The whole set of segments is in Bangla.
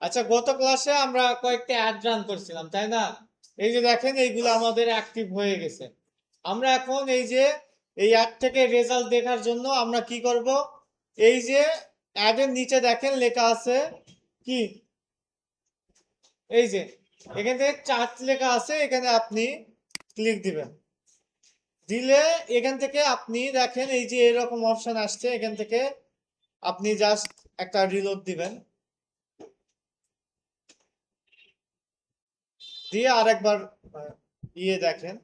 আচ্ছা, গত ক্লাসে আমরা কয়েকটা অ্যাড রান করছিলাম, তাই না? এই যে দেখেন, এইগুলো আমাদের অ্যাক্টিভ হয়ে গেছে। আমরা এখন এই যে এই অ্যাড থেকে রেজাল্ট দেখার জন্য আমরা কি করব? এই যে অ্যাডের নিচে দেখেন লেখা আছে কি, এই যে এখান থেকে চার্ট লেখা আছে, এখানে আপনি ক্লিক দিবেন। দিলে এখান থেকে আপনি দেখেন এই যে এরকম অপশন আসছে, এখান থেকে আপনি জাস্ট একটা রিলোড দিবেন, দিয়ে আরেকবার দেখেন।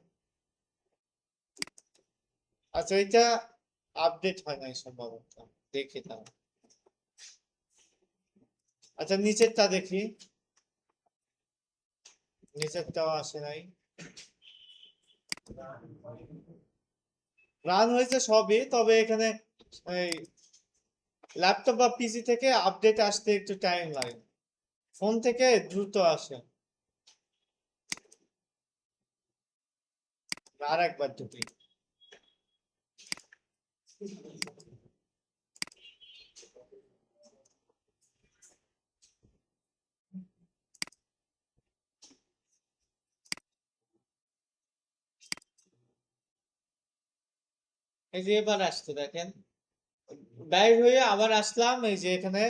আচ্ছা, এটা আপডেট হয় নাই সম্ভবত, দেখি তাহলে। আচ্ছা, নিচেরটা দেখি, নিচেরটাও আসে নাই। রান হয়েছে সবই, তবে এখানে এই ল্যাপটপ বা পিসি থেকে আপডেট আসতে একটু টাইম লাগে, ফোন থেকে দ্রুত আসে। আর একবার ঢুকি। এই যে এবার আসছে দেখেন, বাইর হয়ে আবার আসলাম, এই যে এখানে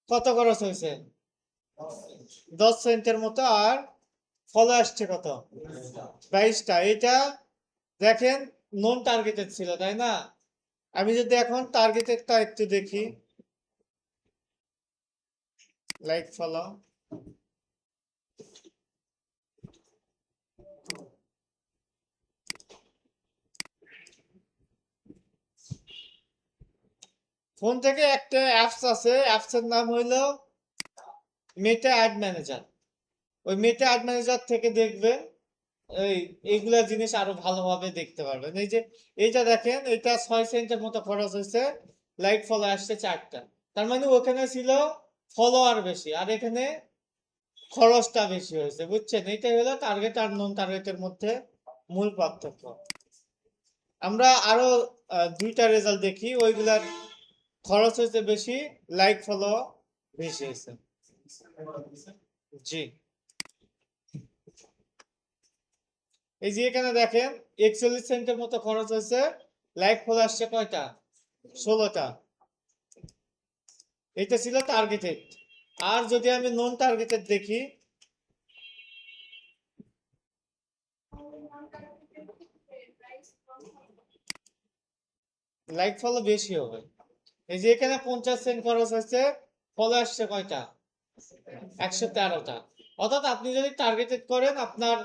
কত খরচ হয়েছে? 10 সেন্টের মতো। আর ফলো আসছে কত? 22টা। এটা দেখেন নন টার্গেটেড ছিল, তাই না? আমি যদি এখন টার্গেটেডটা একটু দেখি, লাইক ফলো, ফোন থেকে একটা অ্যাপস আছে, অ্যাপস এর নাম হইলো মেটা অ্যাড ম্যানেজার। ওই মেটা অ্যাড ম্যানেজার থেকে দেখবেন এই এইগুলা জিনিস আরো ভালোভাবে দেখতে পারবেন। এই যে এইটা দেখেন, এটা 6 সেন্টের মতো খরচ হয়েছে, লাইক ফলো আসছে 4টা। তার মানে ওখানে ছিল ফলোয়ার বেশি, আর এখানে খরচটা বেশি হয়েছে, বুঝছেন? এটাই হলো টার্গেট আর নন টার্গেটের মধ্যে মূল পার্থক্য। আমরা আরো দুইটা রেজাল্ট দেখি, ওইগুলার খরচ হয়েছে বেশি, লাইক ফলো বেশি হয়েছে। জি, এই যে এখানে দেখেন 41 সেন্টের মতো খরচ হয়েছে, লাইক ফলো আসছে কয়টা? 16টা। এটা ছিল টার্গেটেড। আর যদি আমি নন টার্গেটেড দেখি, লাইক ফলো বেশি হবে। এই যে এখানে 50 সেন্ট খরচ হয়েছে, ফলো আসছে কয়টা? 113টা। অর্থাৎ আপনি যদি টার্গেটেড করেন, আপনার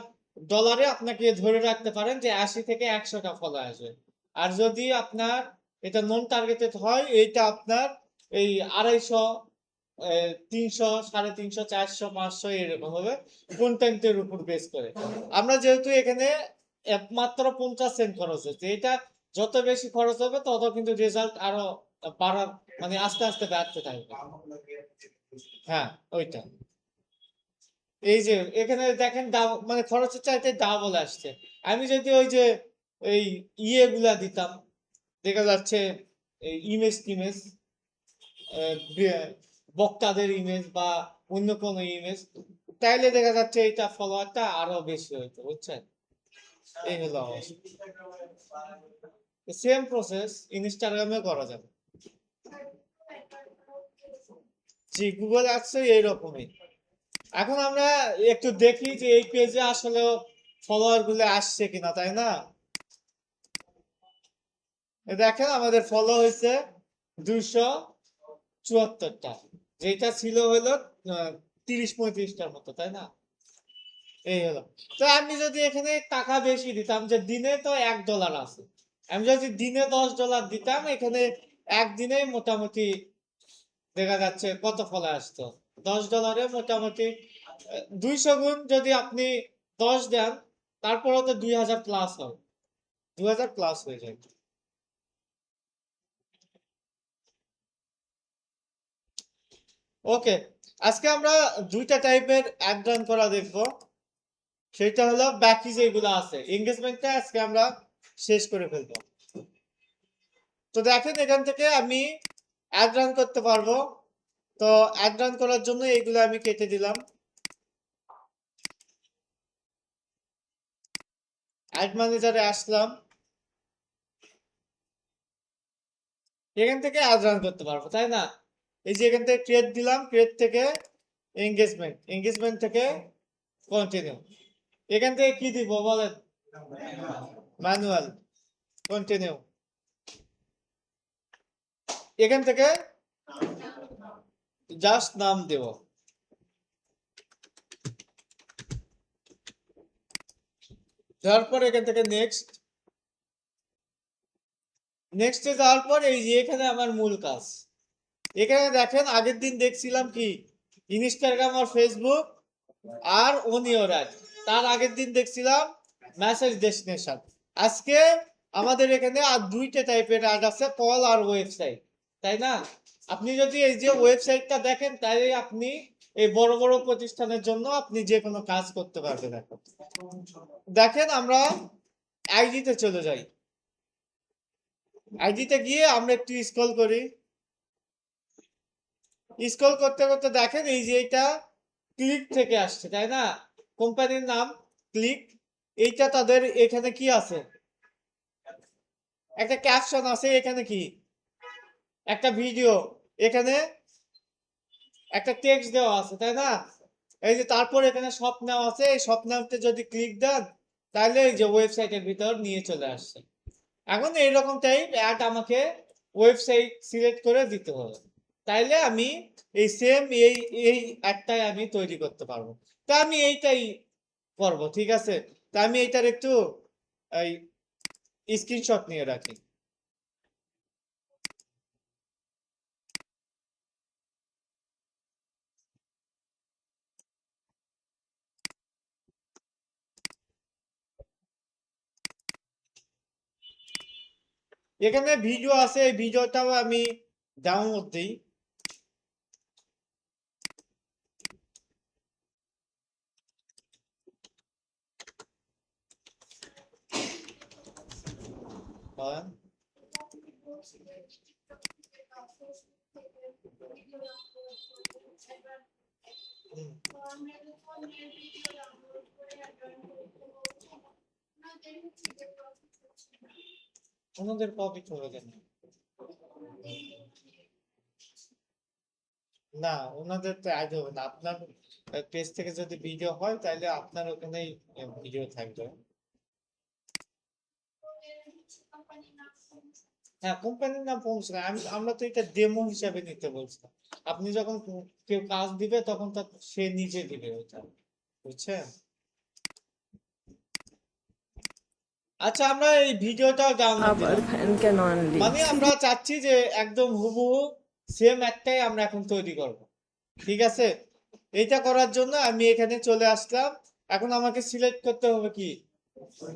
ডলারে আপনাকে ধরে রাখতে পারেন যে 80 থেকে 100টা ফলো আসবে। আর যদি আপনার এটা নন টার্গেটেড হয়, এইটা আপনার এই 250, 300, 350, 400, 500 এরকম হবে, কন্টেন্টের উপর বেস করে। আমরা যেহেতু এখানে একমাত্র 50 সেন্ট খরচ হচ্ছে, এটা যত বেশি খরচ হবে তত কিন্তু রেজাল্ট আরো বাড়ার, মানে আস্তে আস্তে বাড়তে থাকবে। হ্যাঁ, ওইটা। এই যে এখানে দেখেন মানে খরচের চাইতে ডাবল আসছে। আমি যদি ওই যে এই গুলা দিতাম, দেখা যাচ্ছে ইমেজ টিমেজ, বক্তাদের ইমেজ বা অন্য কোনো ইমেজ, তাইলে দেখা যাচ্ছে এটা ফলোয়ারটা আরো বেশি হইতো, বুঝছেন? এই হলো অবস্থা। সেম প্রসেস ইনস্টাগ্রামে করা যাবে। জি, গুগল অ্যাডসে এইরকমই। এখন আমরা একটু দেখি যে এই পেজে আসলে ফলোয়ার গুলো আসছে কিনা, তাই না? দেখেন আমাদের ফলো হয়েছে 274টা, যেটা ছিল হলো 30-35টার মতো, তাই না? এই হলো। তো আমি যদি এখানে টাকা বেশি দিতাম, যে দিনে তো $1 আছে, আমি যদি দিনে $10 দিতাম, এখানে একদিনে মোটামুটি দেখা যাচ্ছে কত ফলো আসতো? $10 মোটামুটি 200 গুণ যদি আপনি 10 দেন, তারপরে তো 2000 প্লাস হবে, 2000 প্লাস হয়ে যায়। ওকে, আজকে আমরা দুইটা টাইপের অ্যাড রান করা দেখবো। সেটা হলো বাকি যেগুলো আছে, এঙ্গেজমেন্টটা আজকে আমরা শেষ করে ফেলবো। তো দেখেন, এখান থেকে আমি অ্যাড রান করতে পারবো তো অ্যাড রান করার জন্য এইগুলো আমি কেটে দিলাম। অ্যাড ম্যানেজারে আসলাম, এখান থেকে অ্যাড রান করতে পারবো, তাই না? এই যে এখান থেকে ক্রিয়েট দিলাম, ক্রিয়েট থেকে এঙ্গেজমেন্ট থেকে কন্টিনিউ। এখান থেকে কি দিব বলেন? Manual, continue. এখান থেকে জাস্ট নাম দেব, তারপর এখান থেকে নেক্সট। নেক্সটে যাওয়ার পর এই যে এখানে আমার মূল কাজ, এখানে দেখেন আগের দিন দেখছিলাম কি ইনস্টাগ্রাম আর ফেসবুক আর অন ইওর অ্যাড, তার আগের দিন দেখছিলাম মেসেজ ডেস্টিনেশন। আজকে আমাদের এখানে আর দুইটা টাইপের অ্যাড আছে, কল আর ওয়েবসাইট, তাই না? আপনি যদি এই যে ওয়েবসাইটটা দেখেন তাহলে আপনি এই বড় বড় প্রতিষ্ঠানের জন্য আপনি যে কোনো কাজ করতে পারবেন। এখন দেখেন আমরা আইডিতে চলে যাই, আইডিতে গিয়ে আমরা একটু স্ক্রল করি। স্ক্রল করতে করতে দেখেন এই যে এটা ক্লিক থেকে আসছে, তাই না? কোম্পানির নাম ক্লিক। এইটা তাদের এখানে কি আছে, একটা ক্যাপশন আছে, এখানে কি একটা ভিডিও, এখানে একটা টেক্সট দেওয়া আছে, তাই না? এই যে তারপর এখানে শপ নাও আছে, এই শপ নামতে যদি ক্লিক দেন তাহলে এই যে ওয়েবসাইটের ভিতর নিয়ে চলে আসছে। এখন এইরকম টাইপ অ্যাড আমাকে ওয়েবসাইট সিলেক্ট করে দিতে হবে, তাইলে আমি এই সেম এই অ্যাডটাই আমি তৈরি করতে পারবো। তা আমি এইটাই করব, ঠিক আছে? তা আমি এইটার একটু এই স্ক্রিনশট নিয়ে রাখি। এখানে ভিডিও আছে, এই ভিডিওটাও আমি ডাউনলোড দিই। হ্যাঁ, হুম, ওনাদের কপি করে দেন। না, ওনাদের তো অ্যাড হবে না। আপনার পেজ থেকে যদি ভিডিও হয় তাহলে আপনার ওখানেই ভিডিও থাকবে। হ্যাঁ, কোম্পানির নাম পৌঁছে না, আমরা তো এটা ডেমো হিসাবে নিতে বলছিলাম। আপনি যখন কেউ কাজ দিবে তখন তার সে নিজে দিবে ওটা, বুঝছেন? আচ্ছা, আমরা এই ভিডিওটাও ডাউনলোড Aber দিলাম, kein genauen মানে Link. আমরা চাচ্ছি যে একদম হুবহু সেম একটাই আমরা এখন তৈরি করব, ঠিক আছে? এইটা করার জন্য আমি এখানে চলে আসলাম। এখন আমাকে সিলেক্ট করতে হবে কি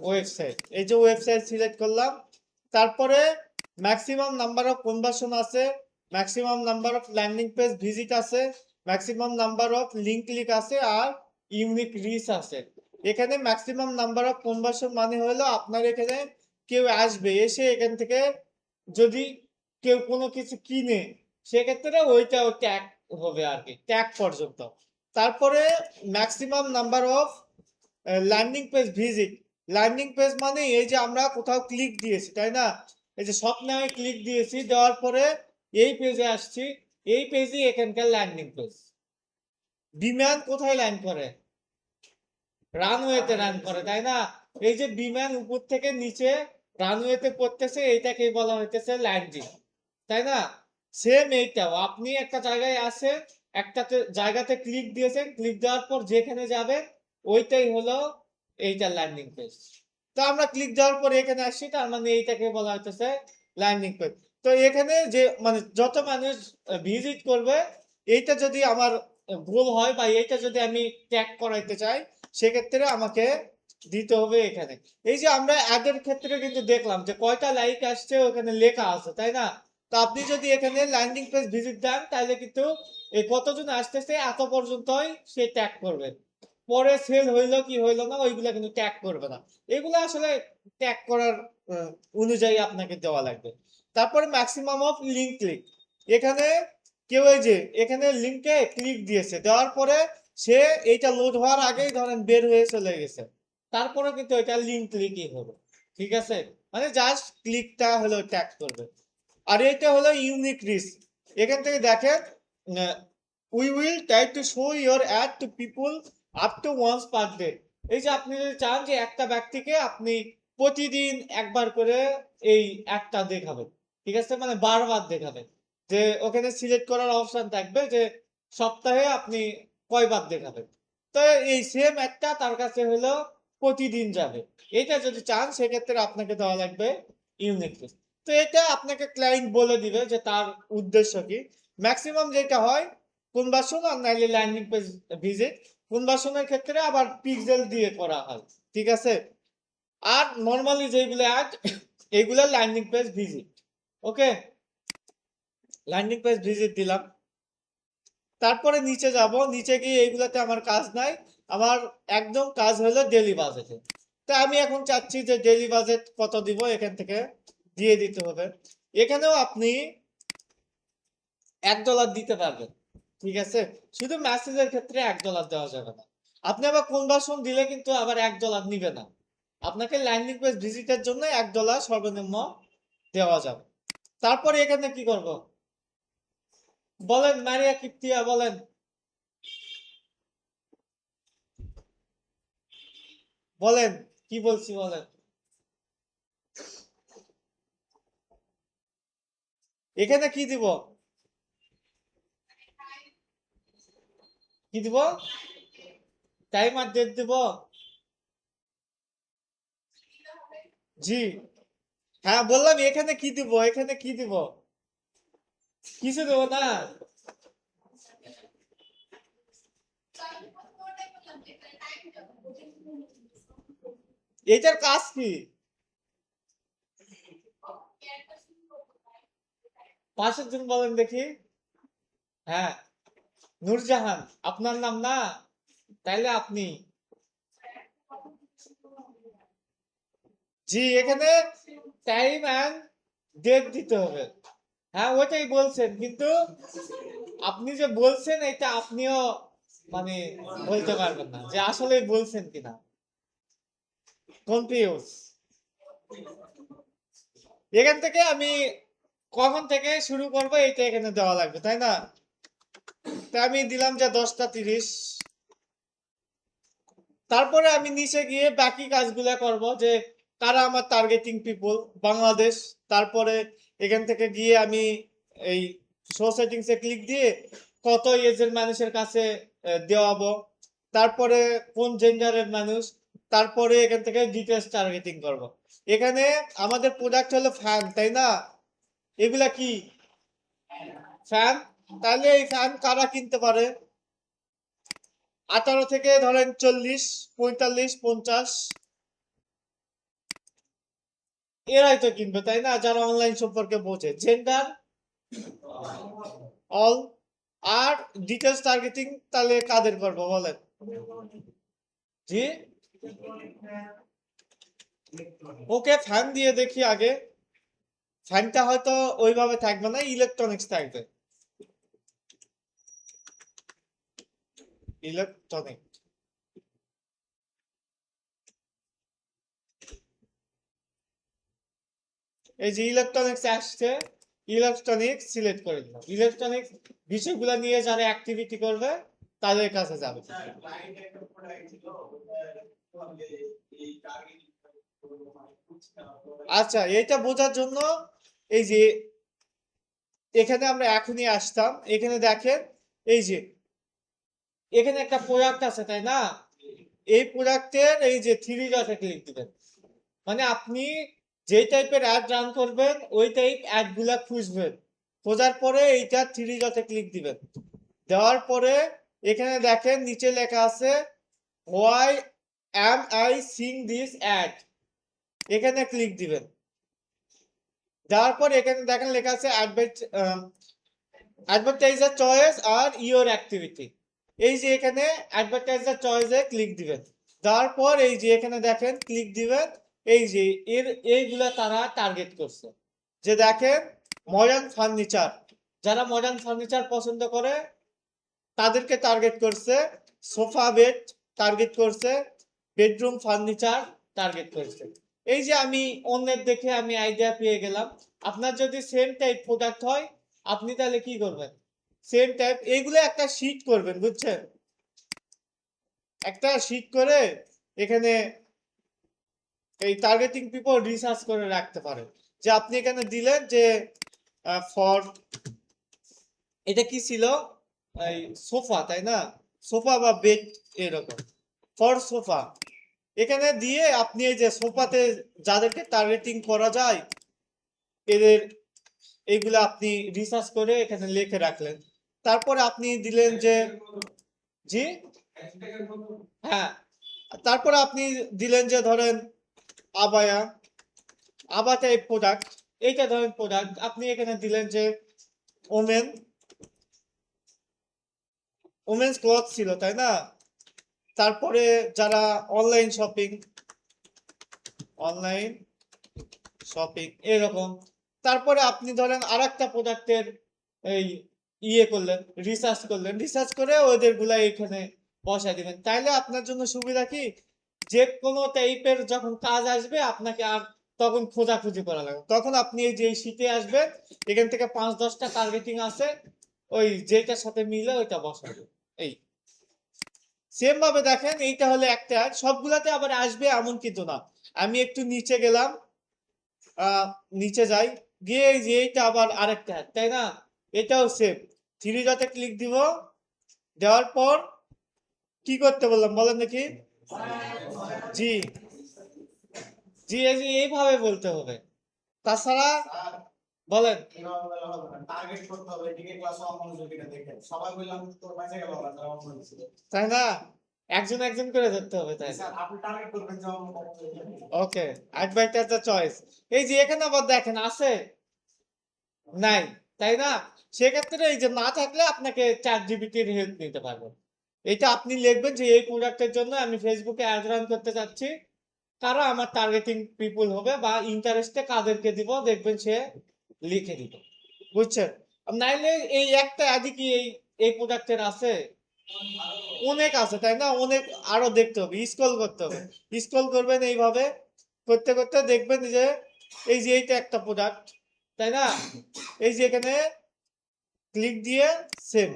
ওয়েবসাইট, এই যে ওয়েবসাইট সিলেক্ট করলাম। তারপরে ম্যাক্সিমাম নাম্বার অফ কনভার্সন আছে, maximum number of landing page visit আছে, maximum number of link click আছে, আর ইউনিক রিচ আছে। এখানে ম্যাক্সিমাম নাম্বার অফ কনভার্সন মানে হলো আপনার এখানে কেউ আসবে, এসে এখান থেকে যদি কেউ কোনো কিছু কিনে সেক্ষেত্রে ওইটাও ট্যাগ হবে আর কি, ট্যাগ পর্যন্ত। তারপরে maximum number of landing page visit, landing page মানে এই যে আমরা কোথাও ক্লিক দিয়েছি, তাই না? এই যে সব নামে ক্লিক দিয়েছি, দেওয়ার পরে এই পেজে আসছি, এই পেজই এখানকার ল্যান্ডিং পেজ। বিমান কোথায় ল্যান্ড করে? রানওয়েতে রান করে, তাই না? এই যে বিমান উপর থেকে নিচে রানওয়েতে পড়তেছে, এইটাকেই বলা হইতেছে ল্যান্ডিং, তাই না? সেম এইটাও আপনি একটা জায়গায় আছেন, একটাতে জায়গাতে ক্লিক দিয়েছেন, ক্লিক দেওয়ার পর যেখানে যাবেন ওইটাই হলো এইটা ল্যান্ডিং পেজ। তো আমরা ক্লিক দেওয়ার পর এখানে আসছি, তার মানে এইটাকে বলা হইতেছে ল্যান্ডিং পেজ। তো এখানে যে মানে যত মানুষ ভিজিট করবে, এইটা যদি আমার ভুল হয় বা এইটা যদি আমি ট্যাগ করাইতে চাই সেক্ষেত্রে আমাকে দিতে হবে এখানে। এই যে আমরা অ্যাডের ক্ষেত্রে কিন্তু দেখলাম যে কয়টা লাইক আসছে ওখানে লেখা আছে, তাই না? তো আপনি যদি এখানে ল্যান্ডিং পেজ ভিজিট দেন তাহলে কিন্তু এই কতজন আসতেছে এত পর্যন্তই সে ট্যাগ করবে, পরে সেল হইলো কি হইলো না ওইগুলা কিন্তু ট্যাগ করবে না। এগুলো আসলে ট্যাগ করার অনুযায়ী আপনাকে দেওয়া লাগবে। তারপরে ম্যাক্সিমাম অফ লিঙ্ক ক্লিক, এখানে কেউ এই যে এখানে লিঙ্কে ক্লিক দিয়েছে, দেওয়ার পরে সে এইটা লোড হওয়ার আগেই ধরেন বের হয়ে চলে গেছে, তারপরে কিন্তু এটা লিঙ্ক ক্লিকই হবে। ঠিক আছে, মানে জাস্ট ক্লিকটা হলো ট্যাগ করবে। আর এটা হলো ইউনিক রিস্ক। এখান থেকে দেখেন, we will try to show your ad to people up to once per day. এই যে আপনি যদি চান যে একটা ব্যক্তিকে আপনি প্রতিদিন একবার করে এই অ্যাডটা দেখাবেন, ঠিক আছে, মানে বারবার দেখাবেন, যে ওখানে সিলেক্ট করার অপশন থাকবে যে সপ্তাহে আপনি কয়বার দেখাবেন। তো এই সেম অ্যাডটা তার কাছে হলো প্রতিদিন যাবে। এটা যদি চান সেক্ষেত্রে আপনাকে দেওয়া লাগবে ইউনিক রিস্ক। তো এটা আপনাকে ক্লায়েন্ট বলে দিবে যে তার উদ্দেশ্য কি। ম্যাক্সিমাম যেটা হয় কনভার্সন আর নাইলে ল্যান্ডিং পেজ ভিজিট, কনভার্সনের ক্ষেত্রে আবার পিক্সেল দিয়ে করা হয়। ঠিক আছে, আর নর্মালি যেগুলো অ্যাড এগুলো ল্যান্ডিং পেজ ভিজিট। ওকে, ল্যান্ডিং পেজ ভিজিট দিলাম, তারপরে নিচে যাব, নিচে গিয়ে এইগুলাতে আমার কাজ নাই, আমার একদম কাজ হলো ডেলি বাজেটে। তা আমি এখন চাচ্ছি যে ডেলি বাজেট কত দিব, এখান থেকে দিয়ে দিতে হবে। এখানেও আপনি $1 দিতে পারবেন। ঠিক আছে, শুধু মেসেজের ক্ষেত্রে $1 দেওয়া যাবে না। আপনি আবার কনভার্সন দিলে কিন্তু আবার $1 নিবে না, আপনাকে ল্যান্ডিং পেজ ভিজিটের জন্য $1 সর্বনিম্ন দেওয়া যাবে। তারপরে এখানে কি করব বলেন মারিয়া কিপ্তিয়া, বলেন বলেন কি বলছি বলেন। এখানে কি দিব, কি দিব, টাইম আর ডেট দিব। জি হ্যাঁ বললাম, এখানে কি দিব, এখানে কি দিব, কিছু দেবো না। এটার কাজ কি, 5 জন বলেন দেখি। হ্যাঁ, নূরজাহান আপনার নাম না, তাইলে আপনি। জি, এখানে টাইম এন্ড ডেট দিতে হবে। হ্যাঁ ওইটাই বলছেন, কিন্তু আপনি যে বলছেন এটা আপনিও মানে বলতে পারবেন না যে আসলে বলছেন কিনা, কনফিউজ। এখান থেকে আমি কখন থেকে শুরু করবো এইটা এখানে দেওয়া লাগবে, তাই না? তা আমি দিলাম যে 10টা 30। তারপরে আমি নিচে গিয়ে বাকি কাজগুলা করব, যে কারা আমার টার্গেটিং পিপল, বাংলাদেশ। তারপরে এখান থেকে গিয়ে আমি এই শো সেটিংসে ক্লিক দিয়ে কত এজের মানুষের কাছে দেওয়াবো, তারপরে কোন জেন্ডারের মানুষ, তারপরে এখান থেকে ডিটেলস টার্গেটিং করব। এখানে আমাদের প্রোডাক্ট হলো ফ্যান, তাই না? এগুলা কি ফ্যান, তাহলে এই ফ্যান কারা কিনতে পারে? 18 থেকে ধরেন 40, 45, 50, এরাই তো কিনবে, তাই না? যারা অনলাইন সম্পর্কে বোঝে। Gender all. আর ডিটেলস টার্গেটিং তাহলে কাদের করবো বলেন? জি, ওকে ফ্যান দিয়ে দেখি আগে। ফ্যানটা হয়তো ওইভাবে থাকবে না, ইলেকট্রনিক্স থাকবে, ইলেকট্রনিক। এই যে ইলেকট্রনিক্স আসছে, ইলেকট্রনিক্স সিলেক্ট করে দিলাম। ইলেকট্রনিক্স বিষয়গুলো নিয়ে যারা অ্যাক্টিভিটি করবে তাদের কাছে যাবে। আচ্ছা, এটা বোঝার জন্য এই যে এখানে আমরা এখনই আসতাম, এখানে দেখেন এই যে এখানে একটা প্রোডাক্ট আছে, তাই না? এই প্রোডাক্টের এই যে 3 ডটে ক্লিক দিবেন, মানে আপনি যে টাইপের অ্যাড রান করবেন ওই টাইপ অ্যাড গুলা খুঁজবেন। খোঁজার পরে এইটা 3 ডটে ক্লিক দিবেন, দেওয়ার পরে এখানে দেখেন নিচে লেখা আছে why am I seeing this ad, এখানে ক্লিক দিবেন। দেওয়ার পর এখানে দেখেন লেখা আছে অ্যাডভার্টাইজার চয়েস আর ইওর অ্যাক্টিভিটি। এই যে এখানে অ্যাডভার্টাইজার চয়েসে ক্লিক দিবেন, দেওয়ার পর এই যে এখানে দেখেন ক্লিক দিবেন। এই যে এইগুলা তারা টার্গেট করছে, যে দেখেন মডার্ন ফার্নিচার, যারা মডার্ন ফার্নিচার পছন্দ করে তাদেরকে টার্গেট করছে, সোফা বেড টার্গেট করছে, বেডরুম ফার্নিচার টার্গেট করছে। এই যে আমি অন্যের দেখে আমি আইডিয়া পেয়ে গেলাম। আপনার যদি সেম টাইপ প্রোডাক্ট হয় আপনি তাহলে কি করবেন, সেম টাইপ এইগুলো একটা শীট করবেন, বুঝছেন? একটা শীট করে এখানে এই টার্গেটিং পিপল রিসার্চ করে রাখতে পারেন। যে আপনি এখানে দিলেন যে ফর, এটা কি ছিল, এই সোফা তাই না, সোফা বা বেড, এরকম ফর সোফা এখানে দিয়ে আপনি এই যে সোফাতে যাদেরকে টার্গেটিং করা যায় এদের এইগুলো আপনি রিসার্চ করে এখানে লিখে রাখলেন। তারপরে আপনি দিলেন যে জি হ্যাঁ, তারপরে আপনি দিলেন যে ধরেন আবায়া, আবা টাইপ প্রোডাক্ট, এইটা ধরেন প্রোডাক্ট আপনি এখানে দিলেন যে ওমেন, ওমেন্স ক্লথ ছিল তাই না। তারপরে যারা অনলাইন শপিং, অনলাইন শপিং এরকম। তারপরে আপনি ধরেন আরেকটা প্রোডাক্টের এই করলেন, রিসার্চ করলেন, রিসার্চ করে ওদের গুলা এখানে বসায় দিবেন। তাইলে আপনার জন্য সুবিধা কি, যে কোনো টাইপের যখন কাজ আসবে আপনাকে আর তখন খোঁজাখুঁজি করা লাগবে, তখন আপনি এই যে শীটে আসবেন, এখান থেকে 5-10টা টার্গেটিং আছে, ওই যেটার সাথে মিলে ওইটা বসাবেন। এই সেম ভাবে দেখেন, এইটা হলে একটা, সবগুলাতে আবার আসবে এমন কিন্তু না। আমি একটু নিচে গেলাম, নিচে যাই, গিয়ে এই যে এইটা আবার আরেকটা, তাই না, এটাও সেম। থ্রি ডটে ক্লিক দিব, দেওয়ার পর কি করতে বললাম বলেন দেখি। জি জি, এই যে এইভাবে বলতে হবে, তাছাড়া বলেন। তাই না, একজন একজন করে ধরতে হবে, তাই না? ওকে, অ্যাডভাইটার চয়েস, এই যে এখানে আবার দেখেন আছে নাই, তাই না। সেক্ষেত্রে এই যে না থাকলে আপনাকে চ্যাট জিপিটির হেল্প নিতে পারবেন। এটা আপনি লিখবেন যে এই প্রোডাক্টের জন্য আমি ফেসবুকে অ্যাড রান করতে চাচ্ছি, কারা আমার টার্গেটিং পিপুল হবে বা ইন্টারেস্টে কাদেরকে দিব, দেখবেন সে লিখে দিব, বুঝছেন? নাইলে এই একটা অ্যাডই কি এই প্রোডাক্টের আছে, অনেক আছে তাই না, অনেক, আরো দেখতে হবে, স্ক্রল করতে হবে, স্ক্রল করবেন এইভাবে করতে করতে দেখবেন যে এই যে এইটা একটা প্রোডাক্ট, তাই না, এই যে এখানে ক্লিক দিয়ে সেম,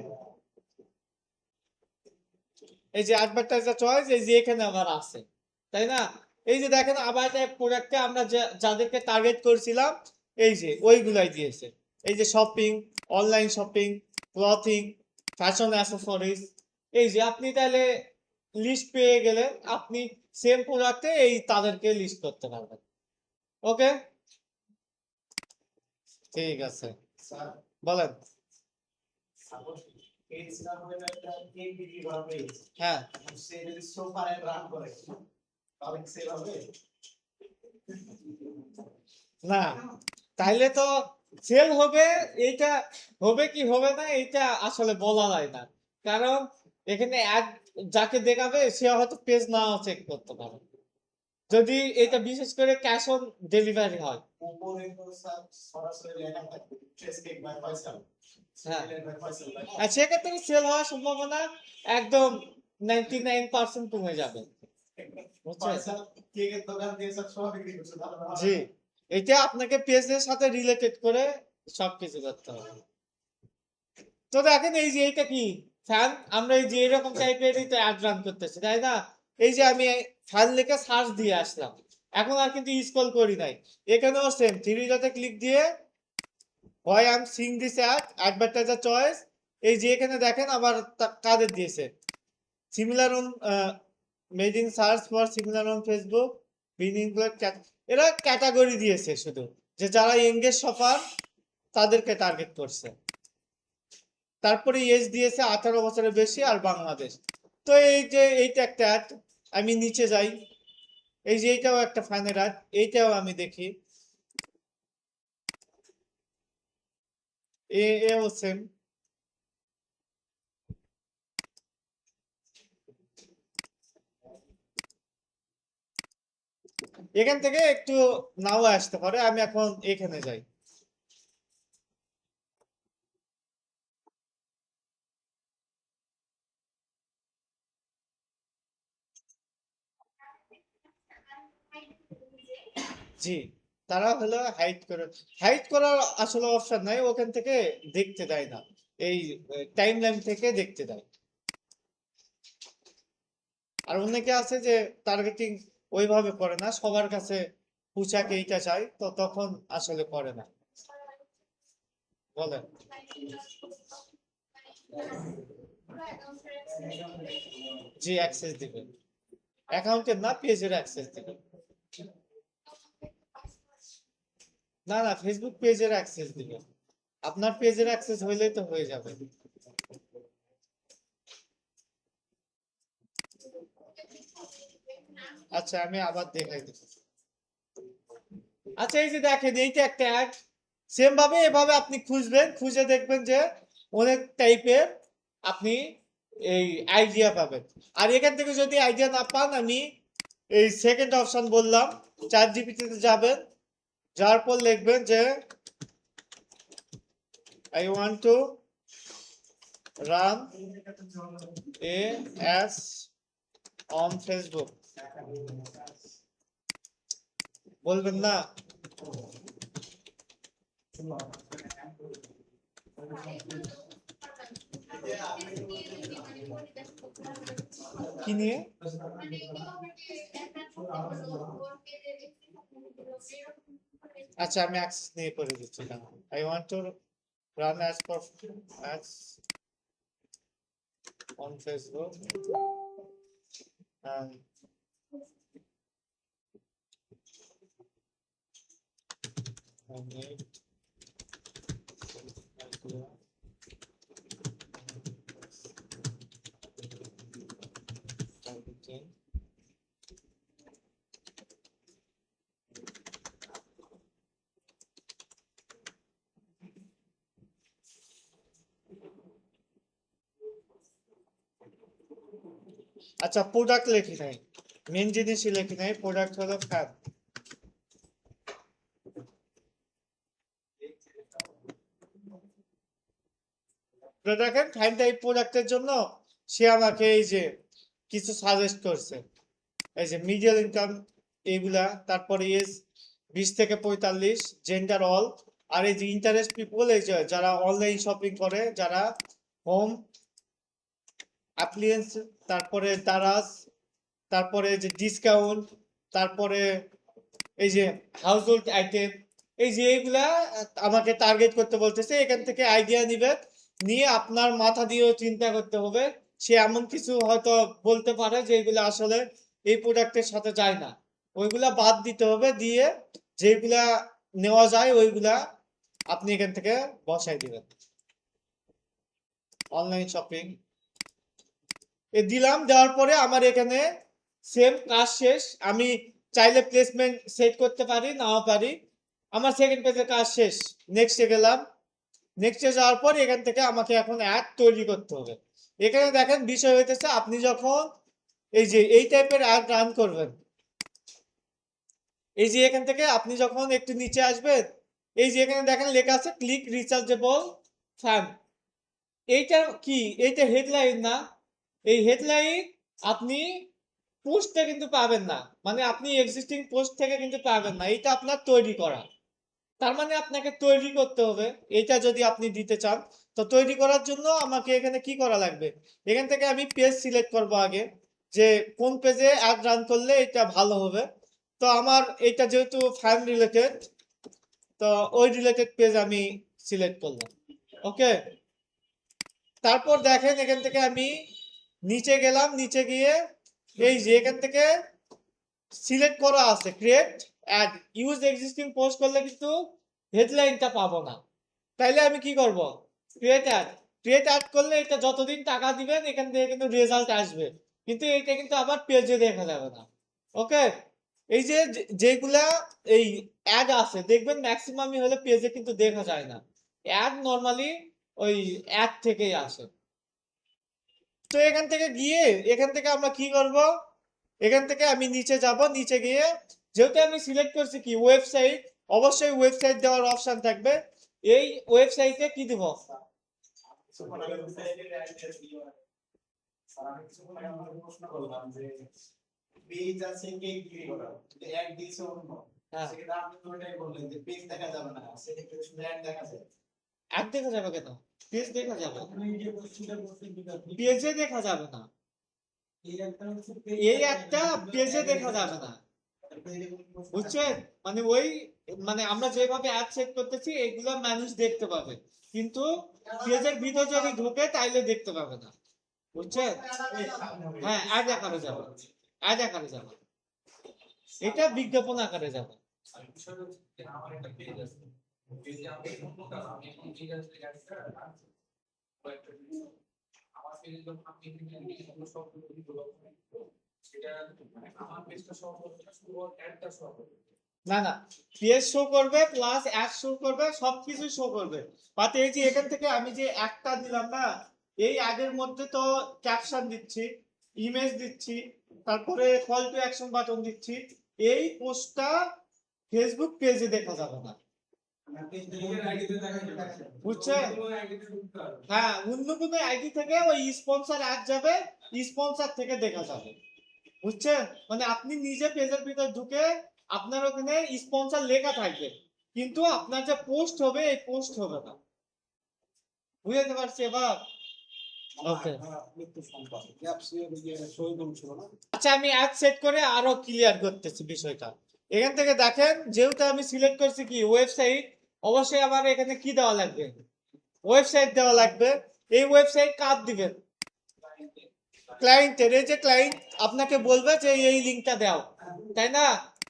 এই যে অ্যাডভার্টাইজার চয়েস, এই যে এখানে আবার আছে, তাই না। এই যে দেখেন আবার প্রোডাক্টে আমরা যাদেরকে টার্গেট করছিলাম এই যে ওইগুলাই দিয়েছে, এই যে shopping, online shopping, clothing, fashion accessories. এই যে আপনি তাহলে লিস্ট পেয়ে গেলেন, আপনি সেম প্রোডাক্টে এই তাদেরকে লিস্ট করতে পারবেন। ওকে, ঠিক আছে, বলেন। হ্যাঁ, না তাইলে তো সেল হবে, এইটা হবে কি হবে না এইটা আসলে বলা যায় না, কারণ এখানে অ্যাড যাকে দেখাবে সে হয়তো পেজ নাও চেক করতে পারে, যদি এটা বিশেষ করে ক্যাশ অন ডেলিভারি হয়। হ্যাঁ, আর সেক্ষেত্রে সেল হওয়ার সম্ভাবনা একদম 99% কমে যাবে, বুঝছেন? জি, এটা আপনাকে পেজের সাথে রিলেটেড করে সবকিছু করতে হবে। তো দেখেন এই যে এটা কি ফ্যান, আমরা এই যে এরকম টাইপের অ্যাড রান করতেছি তাই না। এই যে আমি ফ্যান লিখে সার্চ দিয়ে আসলাম, এখন আর কিন্তু স্ক্রল করি নাই, এখানেও সেম থ্রি ডটে ক্লিক দিয়ে হয় I am Singh this advertiser choice, এই যে এখানে দেখেন আবার কাদের দিয়েছে, similar on made in search for similar on Facebook, এরা ক্যাটাগরি দিয়েছে শুধু, যে যারা এঙ্গেজ শপার তাদেরকে টার্গেট করছে। তারপরে এজ দিয়েছে 18 বছরের বেশি আর বাংলাদেশ। তো এই যে এইটা একটা অ্যাড, আমি নিচে যাই, এই যে এইটাও একটা ফ্যানের অ্যাড, এইটাও আমি দেখি, এও সেম। এখান থেকে একটু নাও আসতে পারে, আমি এখন এখানে যাই। জি, তারা হলো হাইড করার আসলে অপশন নাই, ওখান থেকে দেখতে দেয় না, এই টাইম লাইন থেকে দেখতে দেয়। আর অনেকে আছে যে টার্গেটিং ওইভাবে করে না, সবার কাছে পোশাক এইটা চাই, তো তখন আসলে করে না। বলেন। জি, অ্যাক্সেস দিবেন, অ্যাকাউন্টের না, পেজের অ্যাক্সেস দিবেন। না না, ফেসবুক পেজের অ্যাক্সেস দিবেন, আপনার পেজের অ্যাক্সেস হইলেই তো হয়ে যাবে। আচ্ছা, আমি আবার দেখাই দিচ্ছি। আচ্ছা, এই যে দেখেন, এইটা একটা অ্যাড, সেম ভাবে এভাবে আপনি খুঁজবেন, খুঁজে দেখবেন যে অনেক টাইপের আপনি এই আইডিয়া পাবেন। আর এখান থেকে যদি আইডিয়া না পান, আমি এই সেকেন্ড অপশন বললাম, চ্যাট জিপিটিতে যাবেন, যার পর লিখবেন যে I want to run A ads on Facebook, বলবেন না? কি নিয়ে? আচ্ছা, আমি অ্যাক্সেস নিয়ে করে দিচ্ছি না। I want to run ads for ads on Facebook and I need idea targeting. আচ্ছা, প্রোডাক্ট লেখি নাই, মেন জিনিসই লেখি নাই, প্রোডাক্ট হলো ফ্যান। দেখেন, ফ্যানটা এই প্রোডাক্টের জন্য সে আমাকে এই যে কিছু সাজেস্ট করছে, এই যে মিডিয়াল ইনকাম এইগুলা, তারপরে এজ 20 থেকে 45, জেন্ডার অল, আর এই যে ইন্টারেস্ট পিপল, এই যে যারা অনলাইন শপিং করে, যারা হোম অ্যাপ্লিয়েন্স, তারপরে দারাজ, তারপরে যে ডিসকাউন্ট, তারপরে এই যে হাউস হোল্ড আইটেম, এই যে এইগুলা আমাকে টার্গেট করতে বলতেছে। এখান থেকে আইডিয়া নিবেন, নিয়ে আপনার মাথা দিয়েও চিন্তা করতে হবে, সে এমন কিছু হয়তো বলতে পারে যেগুলো আসলে এই প্রোডাক্টের সাথে যায় না, ওইগুলা বাদ দিতে হবে, দিয়ে যেগুলা নেওয়া যায় ওইগুলা আপনি এখান থেকে বসাই দিবেন। অনলাইন শপিং এ দিলাম, দেওয়ার পরে আমার এখানে সেম কাজ শেষ। আমি চাইলে প্লেসমেন্ট সেট করতে পারি, নাও পারি। আমার সেকেন্ড পেজের কাজ শেষ, নেক্সটে গেলাম। নেক্সটে যাওয়ার পর এখান থেকে আমাকে এখন অ্যাড তৈরি করতে হবে। এখানে দেখেন, বিষয় হইতেছে আপনি যখন এই যে এই টাইপের অ্যাড রান করবেন, এই যে এখান থেকে আপনি যখন একটু নিচে আসবেন, এই যে এখানে দেখেন লেখা আছে ক্লিক রিচার্জেবল ফ্যান, এইটা কি? এইটা হেডলাইন না? এই হেডলাইন আপনি পোস্টে কিন্তু পাবেন না, মানে আপনি এক্সিস্টিং পোস্ট থেকে কিন্তু পাবেন না, এটা আপনার তৈরি করা। তার মানে আপনাকে তৈরি করতে হবে, এটা যদি আপনি দিতে চান। তো তৈরি করার জন্য আমাকে এখানে কি করা লাগবে? এখান থেকে আমি পেজ সিলেক্ট করব আগে, যে কোন পেজে অ্যাড রান করলে এটা ভালো হবে। তো আমার এটা যেহেতু ফ্যান রিলেটেড, তো ওই রিলেটেড পেজ আমি সিলেক্ট করলাম। ওকে, তারপর দেখেন এখান থেকে আমি নিচে গেলাম, নিচে গিয়ে এই যে এখান থেকে সিলেক্ট করা আছে create add, use existing post করলে কিন্তু হেডলাইনটা পাবো না। তাইলে আমি কি করব? ক্রিয়েট অ্যাড, ক্রিয়েট অ্যাড করলে এটা যতদিন টাকা দিবেন এখান থেকে কিন্তু রেজাল্ট আসবে, কিন্তু এটা কিন্তু আবার পেজে দেখা যাবে না। ওকে, এই যে যেগুলা এই অ্যাড আছে দেখবেন ম্যাক্সিমামই হলে পেজে কিন্তু দেখা যায় না, অ্যাড নর্মালি ওই অ্যাড থেকেই আসে। তো এখান থেকে গিয়ে এখান থেকে আমরা কি করব? এখান থেকে আমি নিচে যাব, নিচে গিয়ে যেহেতু আমি সিলেক্ট করছি কি ওয়েবসাইট, অবশ্যই ওয়েবসাইট দেওয়ার অপশন থাকবে। এই ওয়েবসাইটে কি দিব? হ্যাঁ, সেক্ষেত্রে আপনি তো ওটাই বললেন যে পেজ দেখা যাবে না, সেক্ষেত্রে শুধু অ্যাড দেখা যায়। অ্যাড দেখা যাবে কেন? পেজ দেখা যাবে, আপনি যে কোশ্চেনটা করছেন যেটা ঠিক, পেজে দেখা যাবে না। এই একটা হচ্ছে পেজ এই দেখা একটা যাবে কিন্তু পেজে অ্যাডে দেখা দেখা যাবে যাবে না, না। পেজে কোনো প্রশ্ন থাকে বুঝছেন? না। মানে ওই, মানে আমরা যেভাবে অ্যাড সেট করতেছি এগুলো মানুষ দেখতে পাবে, কিন্তু পেজের ভিতর যদি ঢোকে তাইলে দেখতে পাবে না, বুঝছেন? হ্যাঁ, অ্যাড আকারে যাবে, অ্যাড আকারে যাবে, এটা বিজ্ঞাপন আকারে যাবে। আর বিষয়টা হচ্ছে যে আমার একটা পেজ আছে, পেজে আমি কোনটা আমি এখন ঠিক আছে অ্যাডটা কয়েকটা জিনিস আমার পেজে যখন আপনি এগুলো সব গুলো সেটা আমার পেজটা সব করবে না, শুধু অ্যাডটা সব করবে। না না, পেজ শো করবে প্লাস অ্যাড শো করবে, সবকিছু শো করবে। বাট এই যে এখান থেকে আমি যে একটা দিলাম না, এই অ্যাডের মধ্যে তো ক্যাপশন দিচ্ছি, ইমেজ দিচ্ছি, তারপরে কল টু অ্যাকশন বাটন দিচ্ছি, এই পোস্টটা ফেসবুক পেজে দেখা যাবে না, বুঝছেন? হ্যাঁ, অন্য কোনো আইডি থেকে ওই স্পন্সর অ্যাড যাবে, স্পন্সর থেকে দেখা যাবে, বুঝছেন? মানে আপনি নিজে পেজের ভিতর ঢুকে আপনার ওখানে স্পন্সর লেখা থাকবে, কিন্তু আপনার যে পোস্ট হবে এই পোস্ট হবে না, বুঝতে পারছি এবার? ওকে, আচ্ছা আমি অ্যাড সেট করে আরো ক্লিয়ার করতেছি বিষয়টা। এখান থেকে দেখেন, যেহেতু আমি সিলেক্ট করছি কি ওয়েবসাইট, অবশ্যই আমার এখানে কি দেওয়া লাগবে, ওয়েবসাইট দেওয়া লাগবে। এই ওয়েবসাইট কার দিবেন? ক্লায়েন্টের। এই যে ক্লায়েন্ট আপনাকে বলবে যে এই লিঙ্কটা দাও, তাই না?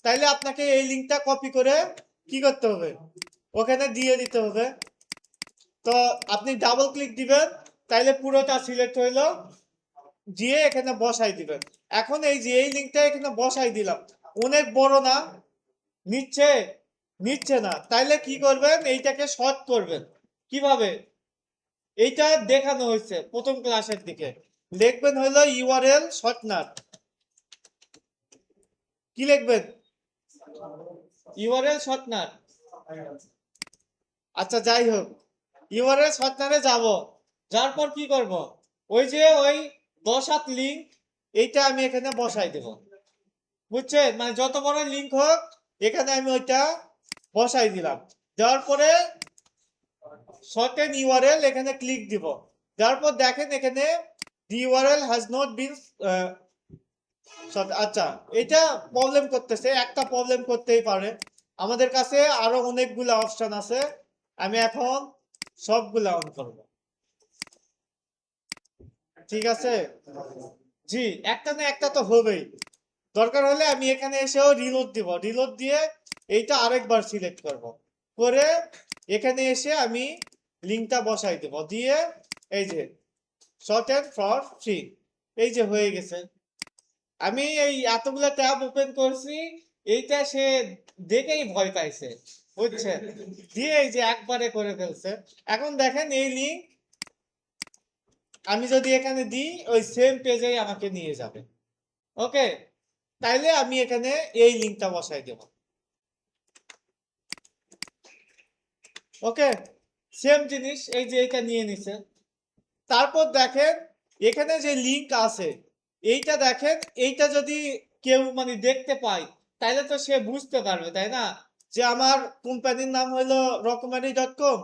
তাইলে আপনাকে এই লিঙ্কটা কপি করে কি করতে হবে, ওখানে দিয়ে দিতে হবে। তো আপনি ডাবল ক্লিক দিবেন, তাইলে পুরোটা সিলেক্ট হইলো, দিয়ে এখানে বসাই দিবেন। এখন এই যে এই লিঙ্কটা এখানে বসাই দিলাম, অনেক বড় না, নিচ্ছে নিচ্ছে না, তাইলে কি করবেন, এইটাকে শর্ট করবেন। কিভাবে? এইটা দেখানো হয়েছে প্রথম ক্লাসের দিকে, লিখবেন হলো ইউআরএল শর্টনার। কি লিখবেন? URL shortener. আচ্ছা যাই হোক, ইউআরএল শর্টনারে যাব, যার পর কি করব, ওই যে ওই 10 লিঙ্ক, এইটা আমি এখানে বসাই দেব, বুঝছেন? মানে যত বড় লিঙ্ক হোক এখানে আমি ওইটা বসাই দিলাম, দেওয়ার পরে শর্টেন ইউআরএল এখানে ক্লিক দিব, দেওয়ার পর দেখেন এখানে দি ইউআরএল হ্যাজ নট বিন, আচ্ছা এটা প্রবলেম করতেছে, একটা প্রবলেম করতেই পারে, আমাদের কাছে আরো অনেকগুলা অপশন আছে, আমি এখন সবগুলা অন করব, ঠিক আছে? জি, একটা না একটা তো হবেই, দরকার হলে আমি এখানে এসেও রিলোড দিব, রিলোড দিয়ে এইটা আরেকবার সিলেক্ট করব, করে এখানে এসে আমি লিঙ্কটা বসাই দেব, দিয়ে এই যে শর্টেন ফর ফ্রি, এই যে হয়ে গেছে। আমি এই এতগুলা ট্যাব ওপেন করছি, এইটা সে দেখেই ভয় পাইছে, বুঝছেন? দিয়ে এই যে একবারে করে ফেলছে। এখন দেখেন এই লিঙ্ক আমি যদি এখানে দিই, ওই সেম পেজেই আমাকে নিয়ে যাবে। ওকে, তাইলে আমি এখানে এই লিঙ্কটা বসাই দেব। ওকে, সেম জিনিস, এই যে এটা নিয়ে নিছে। তারপর দেখেন এখানে যে লিঙ্ক আছে, এইটা দেখেন, এইটা যদি কেউ মানে দেখতে পায়, তাইলে তো সে বুঝতে পারবে, তাই না, যে আমার কোম্পানির নাম হলো রকমারি.com,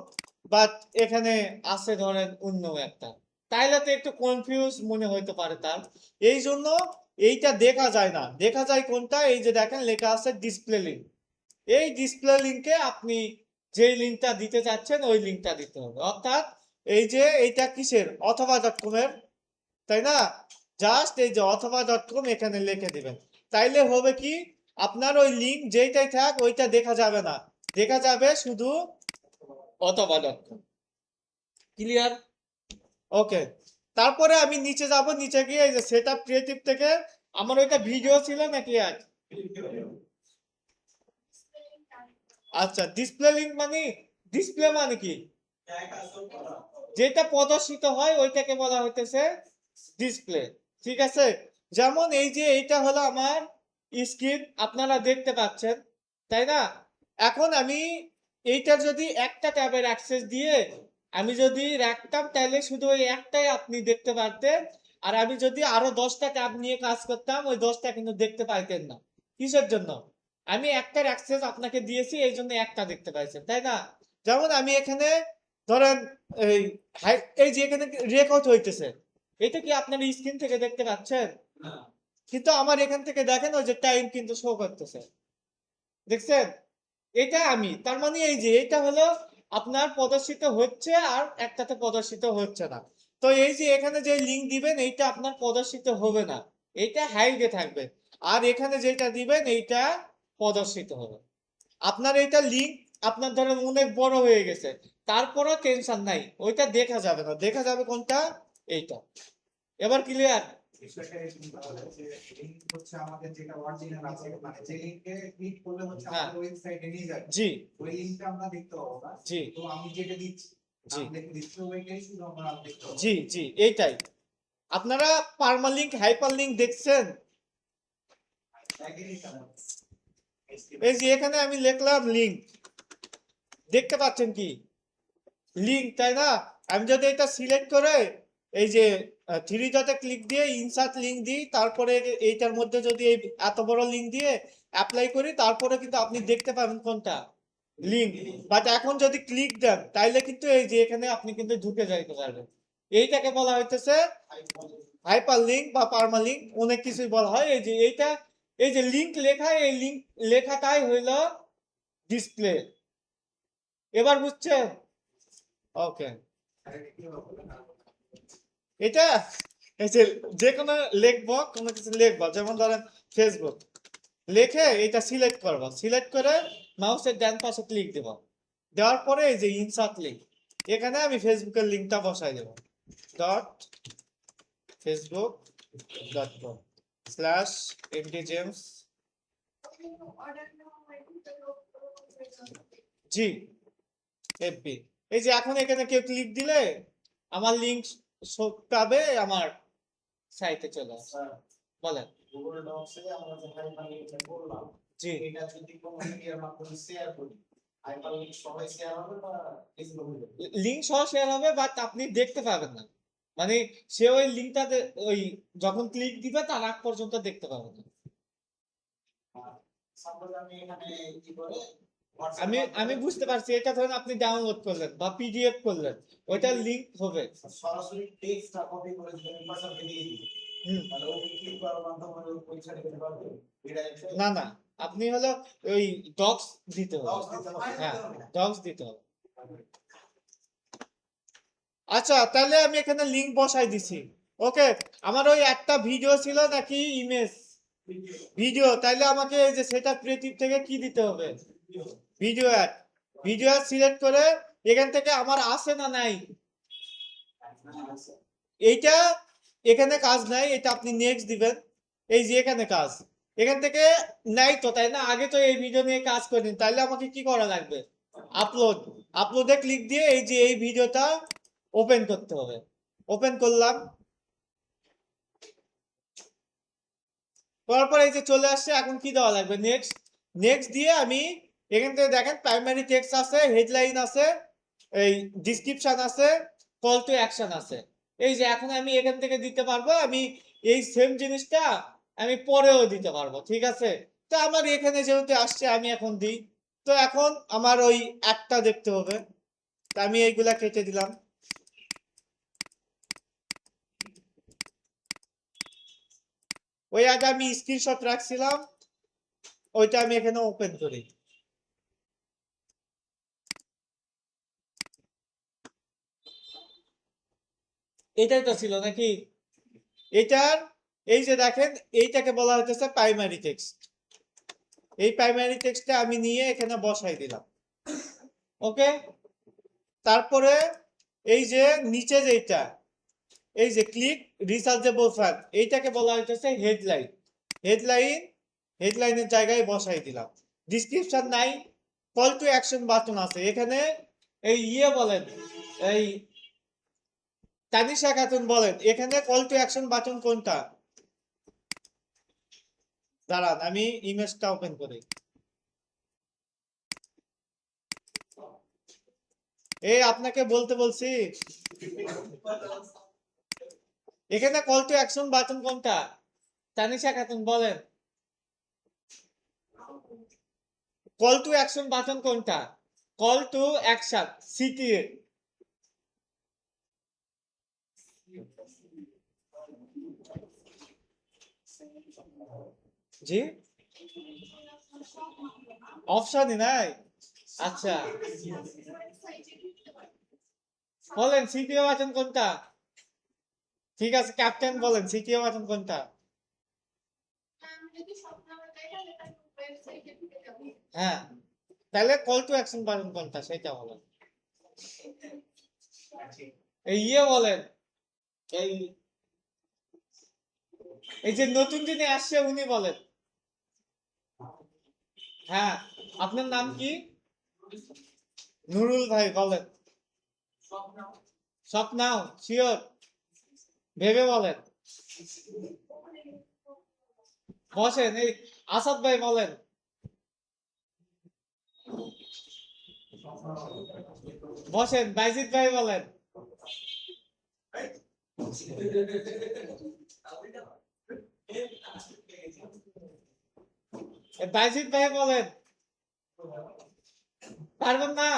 বাট এখানে আছে ধরেন অন্য একটা, তাইলে তো একটু কনফিউজ মনে হইতে পারে তার। এই জন্য এইটা দেখা যায় না, দেখা যায় কোনটা, এই যে দেখেন লেখা আছে ডিসপ্লে লিঙ্ক, এই ডিসপ্লে লিঙ্কে আপনি যেই লিঙ্কটা দিতে চাচ্ছেন ওই লিঙ্কটা দিতে হবে, অর্থাৎ এই যে এইটা কিসের, অথবা.com এর, তাই না? জাস্ট এই যে অথবা.com এখানে লিখে দিবেন, তাইলে হবে কি, আপনার ওই লিঙ্ক যেইটাই থাক ওইটা দেখা যাবে না, দেখা যাবে শুধু অথবা.com। ক্লিয়ার? ওকে, তারপরে আমি নিচে যাব, নিচে গিয়ে এই যে সেটআপ ক্রিয়েটিভ থেকে আমার ওইটা ভিডিও ছিল নাকি আজ, আচ্ছা ডিসপ্লে লিঙ্ক মানে, ডিসপ্লে মানে কি, যেটা প্রদর্শিত হয় ওইটাকে বলা হইতেছে ডিসপ্লে, ঠিক আছে? যেমন এই যে এইটা হলো আমার স্ক্রিন, আপনারা দেখতে পাচ্ছেন, তাই না? এখন আমি এইটার যদি একটা ট্যাবের অ্যাক্সেস দিয়ে আমি যদি রাখতাম, তাহলে শুধু ওই একটাই আপনি দেখতে পারতেন, আর আমি যদি আরো 10টা ট্যাব নিয়ে কাজ করতাম, ওই 10টা কিন্তু দেখতে পাইতেন না। কিসের জন্য? আমি একটার অ্যাক্সেস আপনাকে দিয়েছি, এই জন্য একটা দেখতে পাইছেন, তাই না? যেমন আমি এখানে ধরেন এই এই যে এখানে রেকর্ড হইতেছে, এটা কি আপনার স্ক্রিন থেকে দেখতে পাচ্ছেন? কিন্তু আমার এখান থেকে দেখেন ওই যে টাইম কিন্তু শো করতেছে, দেখছেন? এটা আমি, তার মানে এই যে এটা হলো আপনার প্রদর্শিত হচ্ছে আর একটাতে প্রদর্শিত হচ্ছে না। তো এই যে এখানে যে লিঙ্ক দিবেন এইটা আপনার প্রদর্শিত হবে না, এইটা হাইডে থাকবে। আর এখানে যেটা দিবেন এইটা প্রদর্শিত হবে। আপনার এইটা লিঙ্ক আপনার ধরেন অনেক বড় হয়ে গেছে, তারপরও টেনশন নাই, ওইটা দেখা যাবে না, দেখা যাবে কোনটা? এইটা। এবার ক্লিয়ার? বিষয়টা এরকম তাহলে যে লিংক হচ্ছে আমাদের যেটা অরিজিনাল আছে, মানে যে লিংকে ক্লিক করলে হচ্ছে হ্যাঁ, আমাদের ওয়েবসাইটে নিয়ে যাবে, জি ওই লিংকটা আমরা দেখতে পাবো না। জি তো আমি যেটা দিচ্ছি, জি আমি দেখে দিচ্ছি ওইটাই শুধু আমরা দেখতে পাবো। জি জি এইটাই। আপনারা পার্মালিঙ্ক হাইপারলিঙ্ক দেখছেন? একই কারণ। এই যে এখানে আমি লিখলাম লিঙ্ক, দেখতে পাচ্ছেন কি লিঙ্ক, তাই না? আমি যদি এটা সিলেক্ট করে এই যে থ্রি ডটে ক্লিক দিয়ে ইনসার্ট লিঙ্ক দিই, তারপরে এইটার মধ্যে যদি এই এত বড় লিঙ্ক দিয়ে অ্যাপ্লাই করি, তারপরে কিন্তু আপনি দেখতে পাবেন কোনটা লিঙ্ক। বাট এখন যদি ক্লিক দেন তাইলে কিন্তু এই যে এখানে আপনি কিন্তু ঢুকে যাইতে পারবেন। এইটাকে বলা হইতেছে হাইপার লিঙ্ক বা পার্মালিঙ্ক, অনেক কিছুই বলা হয়। এই যে এইটা, এই যে লিঙ্ক লেখা, এই লিঙ্ক লেখাটাই হইল ডিসপ্লে। এবার বুঝছেন? ওকে। এটা এই যে যে কোনো লিখবো, কোনো কিছু লিখবো, যেমন ধরেন ফেসবুক লিখে এটা সিলেক্ট করবো, সিলেক্ট করে মাউসের ডান পাশে ক্লিক দেব, দেওয়ার পরে এই যে ইনসার্ট লিঙ্ক, এখানে আমি ফেসবুকের লিঙ্কটা বসাই দেব, dot Facebook dot com slash MD James G FB. এই যে এখন এখানে কেউ ক্লিক দিলে আমার লিঙ্ক পাবে, আমার সাইটে চলে আসে। বলেন। গুগল ডক্সে আমরা যে হাইপারলিংকটা করলাম, জি এটা যদি কোনো মিডিয়ার মাধ্যমে শেয়ার করি, হাইপারলিংক সবাই শেয়ার হবে বা ডিসপ্লে হয়ে যাবে? লিঙ্ক সহ শেয়ার হবে, বাট আপনি দেখতে পাবেন না, মানে সে ওই লিঙ্কটাতে ওই যখন ক্লিক দিবে তার আগ পর্যন্ত দেখতে পাবেন না। সাপোজ আমি এখানে কি করে আমি আমি বুঝতে পারছি, এটা ধরেন আপনি ডাউনলোড করলেন বা পিডিএফ করলেন, ওইটা লিঙ্ক হবে। সরাসরি টেক্সটটা কপি করে যদি আমি পার্সনকে দিয়ে দিই, হুম, তাহলে ওই ক্লিক করার মাধ্যমে ওই পরীক্ষা দিতে পারবে? না না, আপনি হলো ওই ডক্স দিতে হবে। ডক্স দিতে হবে? হ্যাঁ, ডক্স দিতে হবে। আচ্ছা, তাহলে আমি এখানে লিংক বসাই দিছি। ওকে, আমার ওই একটা ভিডিও ছিল নাকি ইমেজ? ভিডিও। তাইলে আমাকে এই যে সেটা ক্রিয়েটিভ থেকে কি দিতে হবে? Video ad. Video ad select করে এখান থেকে আমার আছে না নাই? এইটা এখানে কাজ নাই, এটা আপনি নেক্সট দিবেন। এই যে এখানে কাজ, এখান থেকে নাই তো, তাই না? আগে তো এই ভিডিও নিয়ে কাজ করেন, তাইলে আমাকে কি করা লাগবে? আপলোড। আপলোডে ক্লিক দিয়ে এই যে এই ভিডিওটা ওপেন করতে হবে। ওপেন করলাম, করার পর এই যে চলে আসছে। এখন কি দেওয়া লাগবে? নেক্সট। নেক্সট দিয়ে আমি এখান থেকে দেখেন প্রাইমারি টেক্সট আছে, হেডলাইন আছে, এই ডিসক্রিপশন আছে, কল টু অ্যাকশন আছে। এই যে এখন আমি এখান থেকে দিতে পারবো, আমি এই সেম জিনিসটা আমি পরেও দিতে পারবো, ঠিক আছে? তো আমার এখানে যেহেতু আসছে আমি এখন দিই। তো এখন আমার ওই একটা দেখতে হবে, তা আমি এইগুলা কেটে দিলাম। ওই আগে আমি স্ক্রিনশট রাখছিলাম, ওইটা আমি এখানে ওপেন করি। এটাই তো ছিল নাকি? এটার এই যে দেখেন, এইটাকে বলা হইতেছে প্রাইমারি টেক্সট। এই প্রাইমারি টেক্সটটা আমি নিয়ে এখানে বসাই দিলাম। ওকে, তারপরে এই যে নিচে যেটা, এই যে ক্লিক রিসার্চেবল ফ্যাক্ট, এইটাকে বলা হইতেছে হেডলাইন। হেডলাইন, হেডলাইনের জায়গায় বসাই দিলাম। ডিসক্রিপশন নাই, কল টু অ্যাকশন বাটন আছে এখানে। এই বলেন, এই তানিশা খাতুন বলেন, এখানে কল টু অ্যাকশন বাটন কোনটা? দাঁড়ান আমি ইমেজটা ওপেন করি। এই আপনাকে বলতে বলছি, এখানে কল টু অ্যাকশন বাটন কোনটা? তানিশা খাতুন বলেন। কল টু অ্যাকশন বাটন কোনটা? Call to action, CTA. জি, অপশনই নাই। আচ্ছা, বলেন সিটিএ বাটন কোনটা? ঠিক আছে ক্যাপ্টেন, বলেন সিটিএ বাটন কোনটা? হ্যাঁ, তাহলে কল টু অ্যাকশন বাটন কোনটা সেটা বলেন। এই বলেন, এই এই যে নতুন যিনি আসছে উনি বলেন। হ্যাঁ, আপনার নাম কি? নুরুল ভাই, বলেন। স্বপ্নাও, শিওর? ভেবে বলেন। বসেন, এই আসাদ ভাই বলেন। বসেন, বাইজিদ ভাই বলেন। বাইজিদ ভাই বলেন। পারবেন না?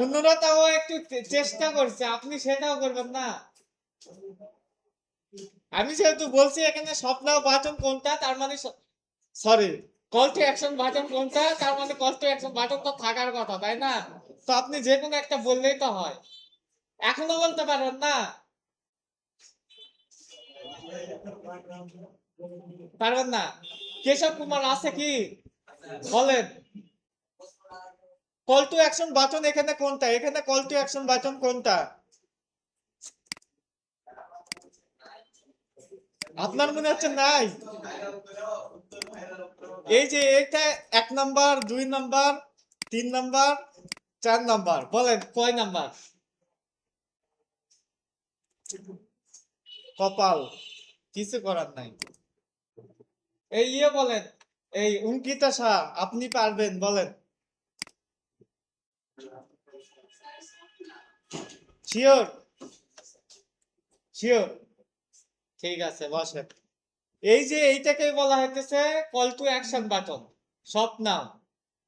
অন্যরা তাও একটু চেষ্টা করছে, আপনি সেটাও করবেন না? আমি যেহেতু বলছি এখানে স্বপ্নাও বাটন কোনটা, তার মানে sorry, call to action button কোনটা, তার মানে কল টু অ্যাকশন বাটন তো থাকার কথা, তাই না? তো আপনি যে কোনো একটা বললেই তো হয়। এখনো বলতে পারবেন না? পারবেন না? কেশব কুমার আছে কি? বলেন। কল টু অ্যাকশন বাটন এখানে কোনটা? এখানে কল টু অ্যাকশন বাটন কোনটা? আপনার মনে হচ্ছে নাই? এই যে এটা 1 নাম্বার, 2 নাম্বার, 3 নাম্বার, 4 নাম্বার, বলেন কয় নাম্বার? কপাল, কিছু করার নাই। এই বলেন, এই অঙ্কিতা শাহ, আপনি পারবেন, বলেন। শিওর? শিওর? ঠিক আছে, বসেন। এই যে এইটাকে বলা হইতেছে কল টু অ্যাকশন বাটন, সব নাম।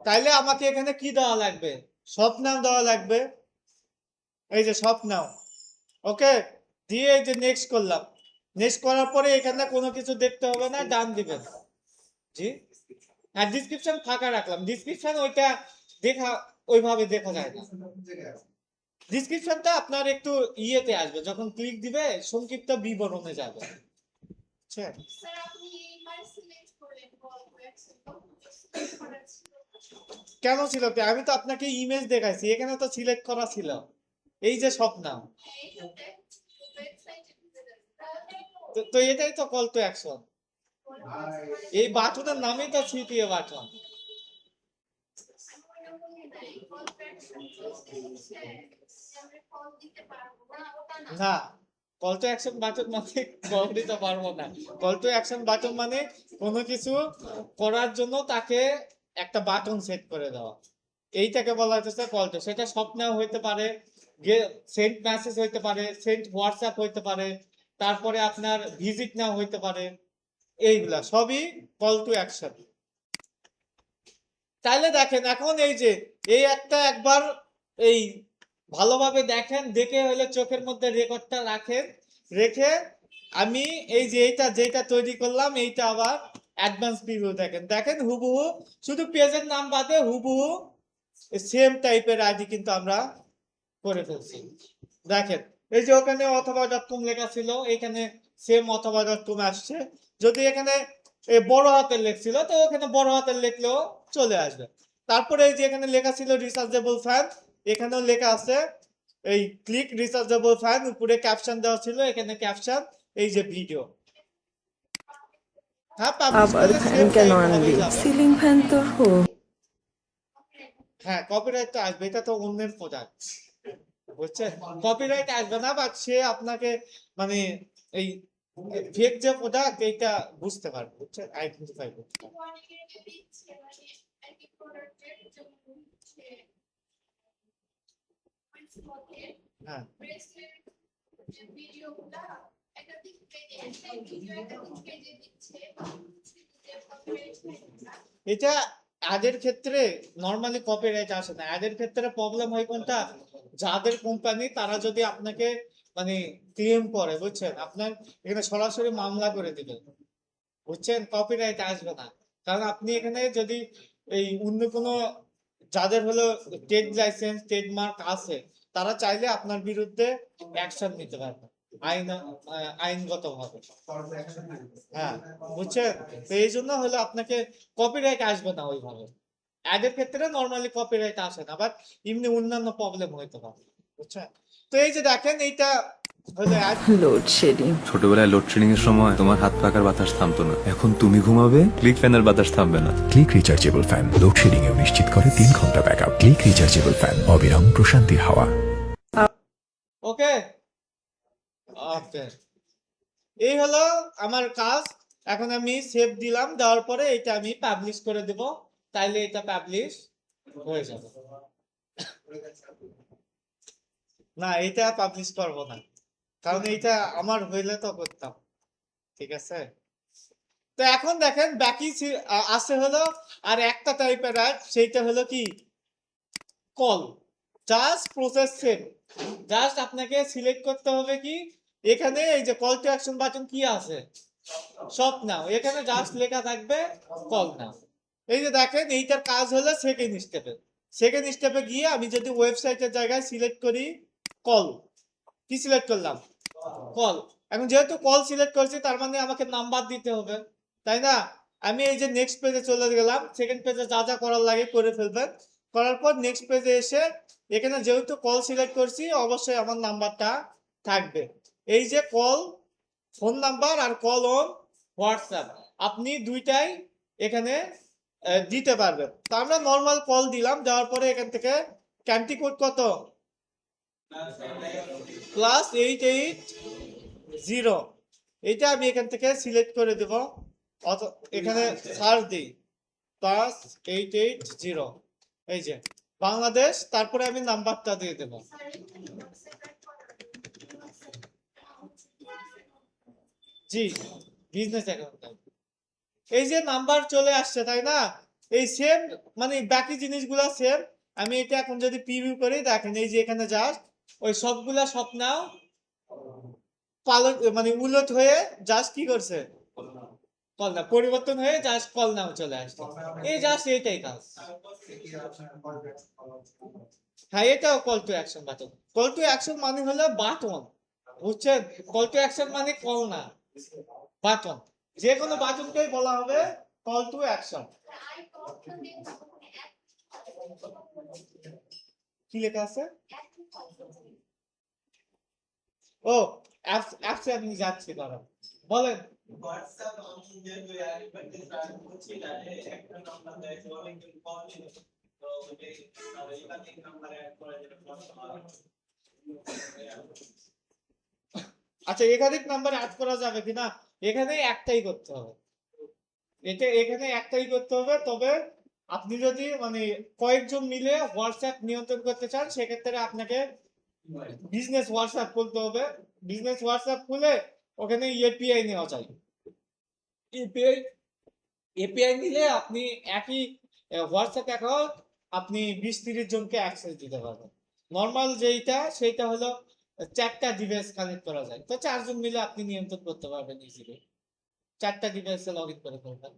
তাইলে আমাকে এখানে কি দেওয়া লাগবে? সব নাম দেওয়া লাগবে। এই যে সব নাম, ওকে, দিয়ে এই যে নেক্সট করলাম। নেক্সট করার পরে এখানে কোনো কিছু দেখতে হবে না, ডান দিবেন। জি, আর ডিসক্রিপশন ফাঁকা রাখলাম। ডিসক্রিপশন ওইটা দেখা, ওইভাবে দেখা যায় না। ডিসক্রিপশনটা আপনার একটু ইয়েতে আসবে, যখন ক্লিক দিবে সংক্ষিপ্ত বিবরণে যাবে, বুঝছেন? কেন ছিল কি? আমি তো আপনাকে ইমেজ দেখাইছি, এখানে তো সিলেক্ট করা ছিল। এই যে সব নাম, তো এটাই তো কল টু অ্যাকশন। এই বাটনের নামই তো সিটিএ বাটন। না, কল টু অ্যাকশন বাটন মানে কল দিতে পারবো না। কল টু অ্যাকশন বাটন মানে কোনো কিছু করার জন্য তাকে একটা বাটন সেট করে দেওয়া, এইটাকে বলা হচ্ছে কল টু। সেটা স্বপ্নেও হইতে পারে, সেন্ট মেসেজ হইতে পারে, সেন্ট হোয়াটসঅ্যাপ হইতে পারে, তারপরে আপনার ভিজিট নাও হইতে পারে, এইগুলা সবই কল টু অ্যাকশন। তাইলে দেখেন এখন এই যে এই একটা একবার এই ভালোভাবে দেখেন, দেখে হলে চোখের মধ্যে রেকর্ডটা রাখেন, রেখে আমি এই যে এইটা যেটা তৈরি করলাম এইটা আবার অ্যাডভান্স প্রিভিউ দেখেন। দেখেন হুবহু, শুধু পেজের নাম বাদে হুবহু সেম টাইপের আইডি কিন্তু আমরা করে ফেলছি। দেখেন এই যে ওখানে অথবা ডট কম লেখা ছিল, এখানে সেম অথবা ডট কম আসছে। যদি এখানে বড় হাতের লেখছিল তো ওখানে বড় হাতের লিখলেও চলে আসবে। তারপরে এই যে এখানে লেখা ছিল রিচার্জেবল ফ্যান, এখানেও লেখা আছে এই ক্লিক রিচার্জেবল ফ্যান, উপরে ক্যাপশন দেওয়া ছিল, এখানে ক্যাপশন এই যে ভিডিও। হ্যাঁ, পাবলিশ আবার করলে ফ্যান সেম কেন টাইপ আনলি? ভাবেই যাবে। সিলিং ফ্যান তো হ্যাঁ, কপিরাইট তো আসবে, এটা তো অন্যের প্রোডাক্ট, বুঝছেন? কপিরাইট আসবে না, বাট সে আপনাকে মানে এই ফেক যে প্রোডাক্ট এইটা বুঝতে পারবে, বুঝছেন? আইডেন্টিফাই করতে পারবে। হ্যাঁ, এটা অ্যাডের ক্ষেত্রে নর্মালি কপিরাইট আসে না। অ্যাডের ক্ষেত্রে প্রবলেম হয় কোনটা, যাদের কোম্পানি তারা যদি আপনাকে মানে ক্লেম করে, বুঝছেন, আপনার এখানে সরাসরি মামলা করে দিবে, বুঝছেন, কপিরাইট আসবে না। কারণ আপনি এখানে যদি এই অন্য কোনো, যাদের হলো ট্রেড লাইসেন্স ট্রেডমার্ক আছে, তারা চাইলে আপনার বিরুদ্ধে অ্যাকশন নিতে পারবে আইনগত ভাবে। হ্যাঁ, বুঝছেন। তো এই জন্য হলো আপনাকে কপিরাইট আসবে না ওইভাবে। অ্যাডের ক্ষেত্রে নর্মালি কপিরাইট আসে না, বাট এমনি অন্যান্য প্রবলেম হইতে পারে, বুঝছেন। তো এই যে দেখেন এইটা হলো অ্যাড। লোডশেডিং। ছোটবেলায় লোডশেডিং এর সময় তোমার হাত পাকার বাতাস থামতো না, এখন তুমি ঘুমাবে ক্লিক ফ্যানের বাতাস থামবে না। ক্লিক রিচার্জেবল ফ্যান লোডশেডিং এও নিশ্চিত করে 3 ঘন্টা ব্যাকআপ। ক্লিক রিচার্জেবল ফ্যান, অবিরাম প্রশান্তির হাওয়া। ওকে ওকে, এই হলো আমার কাজ। এখন আমি সেভ দিলাম, দেওয়ার পরে এটা আমি পাবলিশ করে দেব, তাইলে এটা পাবলিশ হয়ে যাবে। না, এটা পাবলিশ করব না, কারণ এইটা আমার হইলে তো করতাম, ঠিক আছে। তো এখন দেখেন বাকি আছে হলো আর একটা টাইপের অ্যাড, সেইটা হলো কি call. Just process same, just আপনাকে সিলেক্ট করতে হবে কি, এখানে এই যে কল টু অ্যাকশন বাটন কি আছে, সব নাও, এখানে জাস্ট লেখা থাকবে কল নাও। এই যে দেখেন এইটার কাজ হলো সেকেন্ড স্টেপে। সেকেন্ড স্টেপে গিয়ে আমি যদি ওয়েবসাইটের জায়গায় সিলেক্ট করি কল, কি সিলেক্ট করলাম, কল। এখন যেহেতু কল সিলেক্ট করছি তার মানে আমাকে নাম্বার দিতে হবে, তাই না। আমি এই যে নেক্সট পেজে চলে গেলাম, সেকেন্ড পেজে যা যা করার লাগে করে ফেলবেন। করার পর নেক্সট পেজে এসে এখানে যেহেতু কল সিলেক্ট করছি অবশ্যই আমার নাম্বারটা থাকবে। এই যে কল ফোন নাম্বার আর কল অন হোয়াটসঅ্যাপ, আপনি দুইটাই এখানে দিতে পারবেন। তো আমরা নর্মাল কল দিলাম, দেওয়ার পরে এখান থেকে ক্যান্টি কোড কত, +880, এইটা আমি এখান থেকে সিলেক্ট করে দেব। এখানে সার্চ দিই +880, এই যে বাংলাদেশ, তারপরে আমি নাম্বারটা দিয়ে দেব। জি, বিজনেস অ্যাকাউন্ট। এই যে নাম্বার চলে আসছে, তাই না। এই সেম মানে বাকি জিনিসগুলা সেম। আমি এটা এখন যদি প্রিভিউ করি, দেখেন এই যে এখানে জাস্ট ওই সবগুলা স্বপ্নাও পালন মানে উলট হয়ে জাস্ট কি করছে, কল নাও পরিবর্তন হয়ে জাস্ট কল নাও চলে আসছে। এই জাস্ট এইটাই কাজ। হ্যাঁ, এটাও call to action button. Call to action মানে হলো বাটন, বুঝছেন। কল টু অ্যাকশন মানে কল না, বাটন। যে কোনো বাটনকেই বলা হবে কল টু অ্যাকশন। কি লেখা আছে, ও অ্যাপসে আমি যাচ্ছি, দাঁড়ান বলেন। আচ্ছা, একাধিক নাম্বার অ্যাড করা যাবে কিনা, এখানে একটাই করতে হবে, এখানে একটাই করতে হবে। তবে আপনি যদি মানে কয়েকজন মিলে হোয়াটসঅ্যাপ নিয়ন্ত্রণ করতে চান, সেক্ষেত্রে আপনাকে বিজনেস হোয়াটসঅ্যাপ খুলতে হবে। বিজনেস হোয়াটসঅ্যাপ খুলে ওখানে এপিআই নেওয়া যায়। এপিআই এপিআই নিলে আপনি একই হোয়াটসঅ্যাপ অ্যাকাউন্ট আপনি 20-30 জনকে অ্যাক্সেস দিতে পারবেন। নর্মাল যেইটা সেইটা হলো 4টা ডিভাইস কানেক্ট করা যায়, তো 4 জন মিলে আপনি নিয়ন্ত্রণ করতে পারবেন ইজিলি। 4টা ডিভাইসে লগ ইন করে ফেলবেন,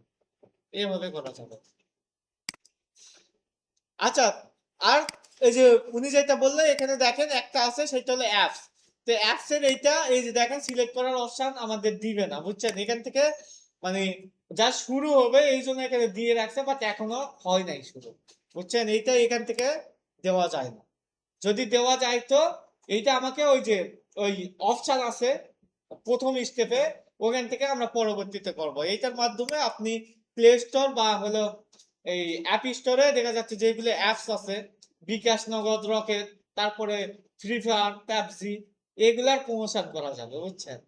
এইভাবে করা যাবে। আচ্ছা, আর এই যে উনি যেটা বললে এখানে দেখেন একটা আছে, সেটা হলো অ্যাপস। তো অ্যাপস এর এইটা এই যে দেখেন সিলেক্ট করার অপশন আমাদের দিবে না, বুঝছেন। এখান থেকে মানে যা শুরু হবে এই জন্য এখানে দিয়ে রাখছে, বাট এখনো হয় নাই শুরু, বুঝছেন। এইটা এখান থেকে দেওয়া যায় না। যদি দেওয়া যায় তো এইটা আমাকে ওই যে ওই অপশন আছে প্রথম স্টেপে, ওখান থেকে আমরা পরবর্তীতে করব। এইটার মাধ্যমে আপনি প্লে স্টোর বা হলো এই অ্যাপ স্টোরে দেখা যাচ্ছে যেগুলো অ্যাপস আছে, বিকাশ, নগদ, রকেট, তারপরে ফ্রি ফায়ার, প্যাবজি, এগুলার প্রমোশন করা যাবে, বুঝছেন।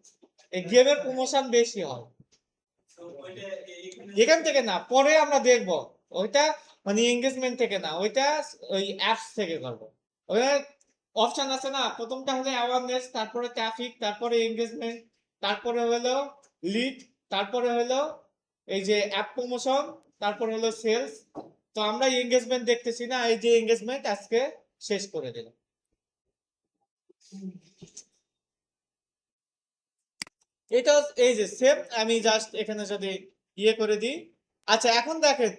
এই গেমের প্রমোশন বেশি হয় এখান থেকে না, পরে আমরা দেখব ওইটা মানে এঙ্গেজমেন্ট থেকে না, ওইটা ওই অ্যাপস থেকে করবো। ওই অপশন আছে না, প্রথমটা হলো অ্যাওয়ারনেস, তারপরে ট্রাফিক, তারপরে এঙ্গেজমেন্ট, তারপরে হলো লিড, তারপরে হলো এই যে অ্যাপ প্রমোশন, তারপরে হলো সেলস। তো তো আমরা এঙ্গেজমেন্ট দেখতেছি না, এই যে এঙ্গেজমেন্ট আজকে শেষ করে দিলাম। এটা এই যে সেম, আমি জাস্ট এখানে যদি ইয়ে করে দিই। আচ্ছা এখন দেখেন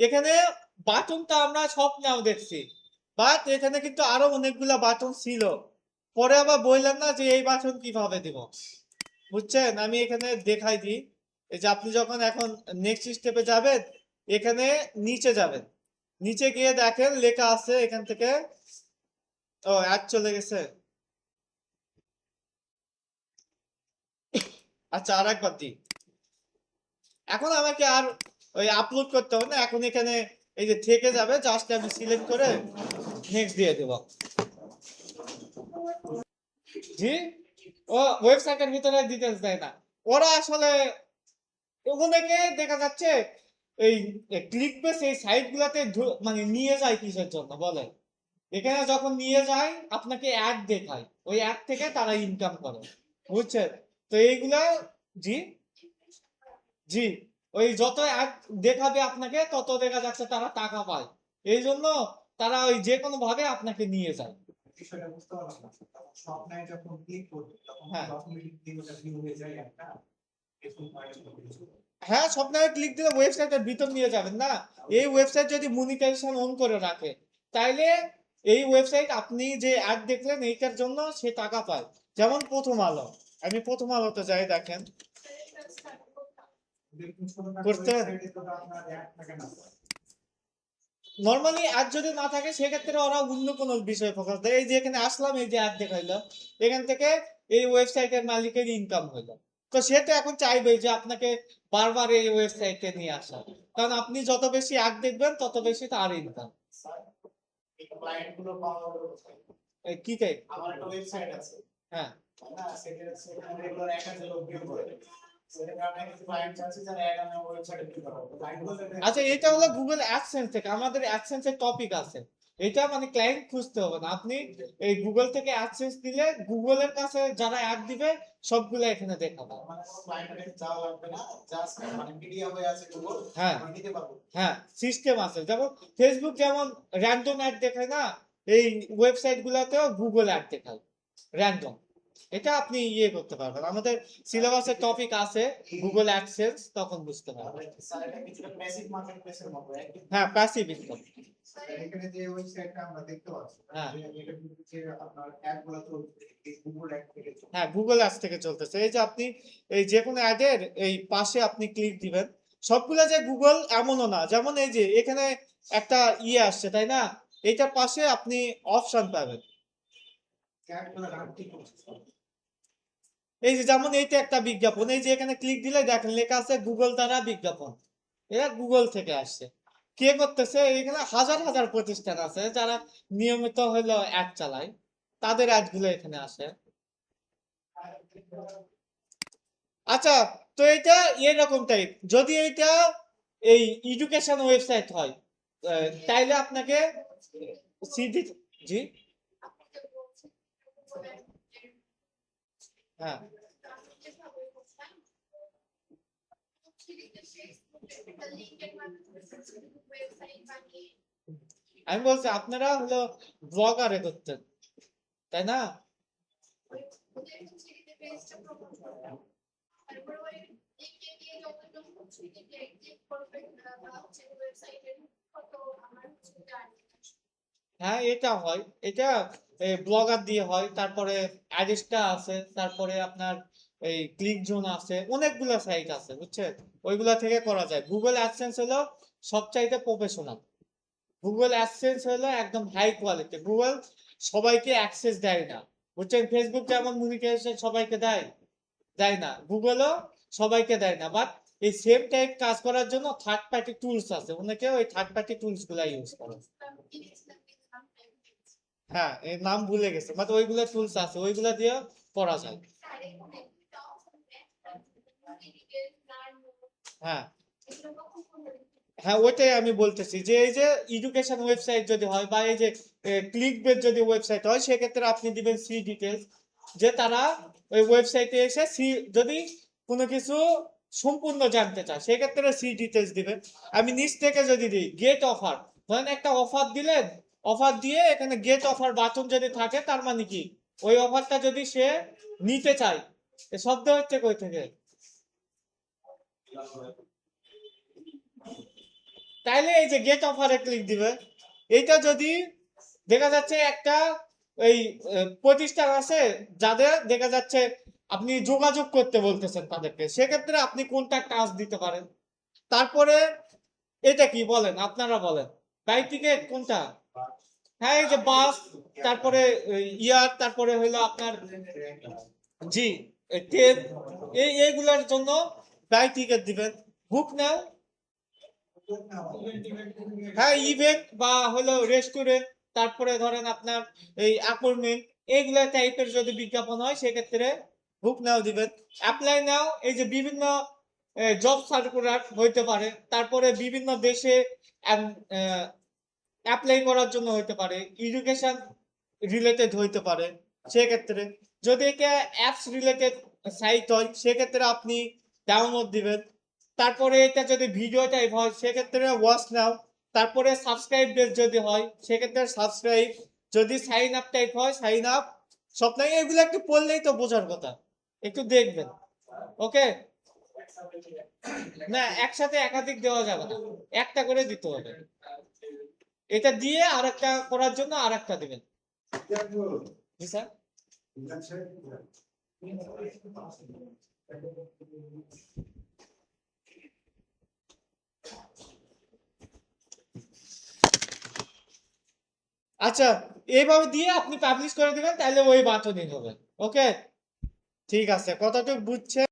এখানে বাটনটা আমরা সব নাও দেখছি, বাট এখানে কিন্তু আরো অনেকগুলা বাটন ছিল। পরে আবার বললাম না যে এই বাটন কিভাবে দিব, বুঝছেন? আমি এখানে দেখাই দিই। এই যে আপনি যখন এখন নেক্সট স্টেপে যাবেন, এখানে নিচে যাবেন, নিচে গিয়ে দেখেন লেখা আছে এখান থেকে, ও অ্যাড চলে গেছে। আচ্ছা আর একবার দিই। এখন আমাকে আর ওই আপলোড করতে হবে না, এখন এখানে এই যে থেকে যাবে, জাস্ট আমি সিলেক্ট করে নেক্সট দিয়ে দেব। জি, ও ওয়েবসাইটের ভিতরে ডিটেলস দেয় না ওরা আসলে। অনেকে দেখা যাচ্ছে এই ক্লিক বেস এই সাইট গুলাতে মানে নিয়ে যায় কিসের জন্য বলে, এখানে যখন নিয়ে যায় আপনাকে অ্যাড দেখায়, ওই অ্যাড থেকে তারা ইনকাম করে, বুঝছেন? তো এইগুলা, জি জি, ওই যত অ্যাড দেখাবে আপনাকে তত দেখা যাচ্ছে তারা টাকা পায়, এই জন্য তারা ওই যে কোনো ভাবে আপনাকে নিয়ে যায়। বিষয়টা বুঝতে পারলাম না। তখন স্বপ্নায় যখন ক্লিক করবে তখন হ্যাঁ অটোমেটিকলি ওটা ভিউ হয়ে যায় একটা এরকম হয় কিছু। হ্যাঁ, স্বপ্নায় ক্লিক দিলে ওয়েবসাইটের ভিতর নিয়ে যাবেন না। এই ওয়েবসাইট যদি মনিটাইজেশন অন করে রাখে, তাইলে এই ওয়েবসাইট আপনি যে অ্যাড দেখলেন এইটার জন্য সে টাকা পায়। যেমন প্রথম আলো, আমি প্রথম আলোতে যাই, দেখেন দেখুন ছোটখাটো করতে ওয়েবসাইটে তো আপনার অ্যাড থাকে না। নর্মালি অ্যাড যদি না থাকে সেক্ষেত্রে ওরা অন্য কোনো বিষয়ে ফোকাস দেয়। এই যে এখানে আসলাম, এই যে অ্যাড দেখাইলো, এখান থেকে এই ওয়েবসাইটের মালিকের ইনকাম হইলো। তো সে তো এখন চাইবে যে আপনাকে বারবার এই ওয়েবসাইটে নিয়ে আসা, কারণ আপনি যত বেশি অ্যাড দেখবেন তত বেশি তার ইনকাম। স্যার, এই ক্লায়েন্ট গুলো পাওয়া যাবে কোথায়? কি টাইপ? আমার একটা ওয়েবসাইট আছে, হ্যাঁ তাই না? সেখানে রেগুলার 1000 লোক ভিউ করে। সেখানে আমি কিছু ক্লায়েন্ট চাচ্ছি যারা অ্যাড আমার ওয়েবসাইটে ভিউ করে। ক্লায়েন্ট গুলো আচ্ছা, এটা হলো গুগল অ্যাডসেন্স থেকে, আমাদের অ্যাডসেন্স এর টপিক আছে। এটা মানে ক্লায়েন্ট খুঁজতে হবে না, আপনি এই গুগল থেকে অ্যাডসেন্স দিলে গুগলের কাছে যারা অ্যাড দিবে সবগুলো এখানে দেখাবে। মানে কোনো ক্লায়েন্টের কাছে যাওয়া লাগবে না, জাস্ট মানে মিডিয়া হয়ে আছে গুগল, হ্যাঁ আমি দিতে পারবো। হ্যাঁ, সিস্টেম আছে। যেমন ফেসবুক যেমন র্যান্ডম অ্যাড দেখায় না, এই ওয়েবসাইট গুলাতেও গুগল অ্যাড দেখায় র্যান্ডম। এটা আপনি ইয়ে করতে পারবেন, আমাদের সিলেবাসের টপিক আছে গুগল অ্যাডসেন্স, তখন বুঝতে পারবেন। স্যার এটা কিছুটা প্যাসিভ মার্কেটপ্লেসের মতো একই। হ্যাঁ, প্যাসিভ ইনকাম। এখানে যে ওয়েবসাইটটা আমরা দেখতে পাচ্ছি, হ্যাঁ যে এটা কিন্তু যে আপনার অ্যাড গুলো চলছে এই গুগল অ্যাড থেকে চলছে। হ্যাঁ, গুগল অ্যাডস থেকে চলতেছে। এই যে আপনি এই যে কোনো অ্যাডের এই পাশে আপনি ক্লিক দিবেন, সবগুলা যে গুগল এমনও না। যেমন এই যে এখানে একটা ইয়ে আসছে তাই না, এইটার পাশে আপনি অপশন পাবেন। অ্যাড গুলো রান ঠিক করছে স্যার। এই যে যেমন এইটা একটা বিজ্ঞাপন, এই যে এখানে ক্লিক দিলে দেখেন লেখা আছে গুগল দ্বারা বিজ্ঞাপন, এরা গুগল থেকে আসছে। কে করতেছে? এখানে হাজার হাজার প্রতিষ্ঠান আছে যারা নিয়মিত হলো অ্যাড চালায়, তাদের অ্যাড গুলো এখানে আসে। আচ্ছা, তো এটা এরকম টাইপ। যদি এটা এই এডুকেশন ওয়েবসাইট হয়, তাইলে আপনাকে সিডি, জি হ্যাঁ, আমি বলছি আপনারা হলো ব্লগারে করতেন তাই না? হ্যাঁ, এটা হয়, এটা ব্লগার দিয়ে হয়, তারপরে অ্যাডিস্টা আছে, তারপরে আপনার এই ক্লিক জোন আছে, অনেকগুলো সাইট আছে, বুঝছেন? ওইগুলা থেকে করা যায়। গুগল অ্যাডসেন্স হলো সবচাইতে প্রফেশনাল। গুগল অ্যাডসেন্স হলো একদম হাই কোয়ালিটি। গুগল সবাইকে অ্যাক্সেস দেয় না, বুঝছেন? ফেসবুক যেমন মনিটাইজেশন সবাইকে দেয়, দেয় না, গুগলও সবাইকে দেয় না। বাট এই সেম টাইপ কাজ করার জন্য থার্ড পার্টি টুলস আছে, অনেকে ওই থার্ড পার্টি টুলস গুলা ইউজ করে। হ্যাঁ, এর নাম ভুলে গেছে, বাট ওইগুলা টুলস আছে, ওইগুলা দিয়ে করা যায়। হ্যাঁ হ্যাঁ, ওইটাই আমি বলতেছি যে এই যে এডুকেশন ওয়েবসাইট যদি হয় বা এই যে ক্লিক বেস যদি ওয়েবসাইট হয়, সেক্ষেত্রে আপনি দিবেন সি ডিটেলস, যে তারা ওই ওয়েবসাইটে এসে সি, যদি কোনো কিছু সম্পূর্ণ জানতে চায় সেক্ষেত্রে সি ডিটেলস দিবেন। আমি নিচ থেকে যদি দিই গেট অফার, ধরেন একটা অফার দিলেন, অফার দিয়ে এখানে গেট অফার বাটন যদি থাকে তার মানে কি ওই অফারটা যদি সে নিতে চায়। এ শব্দ হচ্ছে কই থেকে? তাইলে এই যে গেট অফারে ক্লিক দিবে। এইটা যদি দেখা যাচ্ছে একটা এই প্রতিষ্ঠান আছে যাদের দেখা যাচ্ছে আপনি যোগাযোগ করতে বলতেছেন তাদেরকে, সেক্ষেত্রে আপনি কোনটা কাজ দিতে পারেন। তারপরে এটা কি বলেন, আপনারা বলেন বাই টিকেট কোনটা? হ্যাঁ এই যে বাস, তারপরে ইয়ার, তারপরে হলো আপনার জি ট্রেন, এইগুলোর জন্য বাই টিকেট দিবেন। বুক নাও, হ্যাঁ ইভেন্ট বা হলো রেস্টুরেন্ট, তারপরে ধরেন আপনার এই অ্যাপয়েন্টমেন্ট, এইগুলা টাইপের যদি বিজ্ঞাপন হয় সেক্ষেত্রে বুক নাও দিবেন। অ্যাপ্লাই নাও এই যে বিভিন্ন জব সার্কুলার হইতে পারে, তারপরে বিভিন্ন দেশে অ্যাপ্লাই করার জন্য হইতে পারে, এডুকেশন রিলেটেড হইতে পারে। সেক্ষেত্রে যদি এটা অ্যাপস রিলেটেড সাইট হয় সেক্ষেত্রে আপনি ডাউনলোড দিবেন। তারপরে এটা যদি ভিডিও টাইপ হয় সেক্ষেত্রে ওয়াচ নাও। তারপরে সাবস্ক্রাইব বেস যদি হয় সেক্ষেত্রে সাবস্ক্রাইব, যদি সাইন আপ টাইপ হয় সাইন আপ। সবটাই এগুলো একটু পড়লেই তো বোঝার কথা, একটু দেখবেন। ওকে, না একসাথে একাধিক দেওয়া যাবে না, একটা করে দিতে হবে। এটা দিয়ে আরেকটা করার জন্য আরেকটা দিবেন। জি স্যার। আচ্ছা, এইভাবে দিয়ে আপনি পাবলিশ করে দিবেন, তাহলে ওই বাটনই হবে। ওকে, ঠিক আছে, কতটুকু বুঝছেন?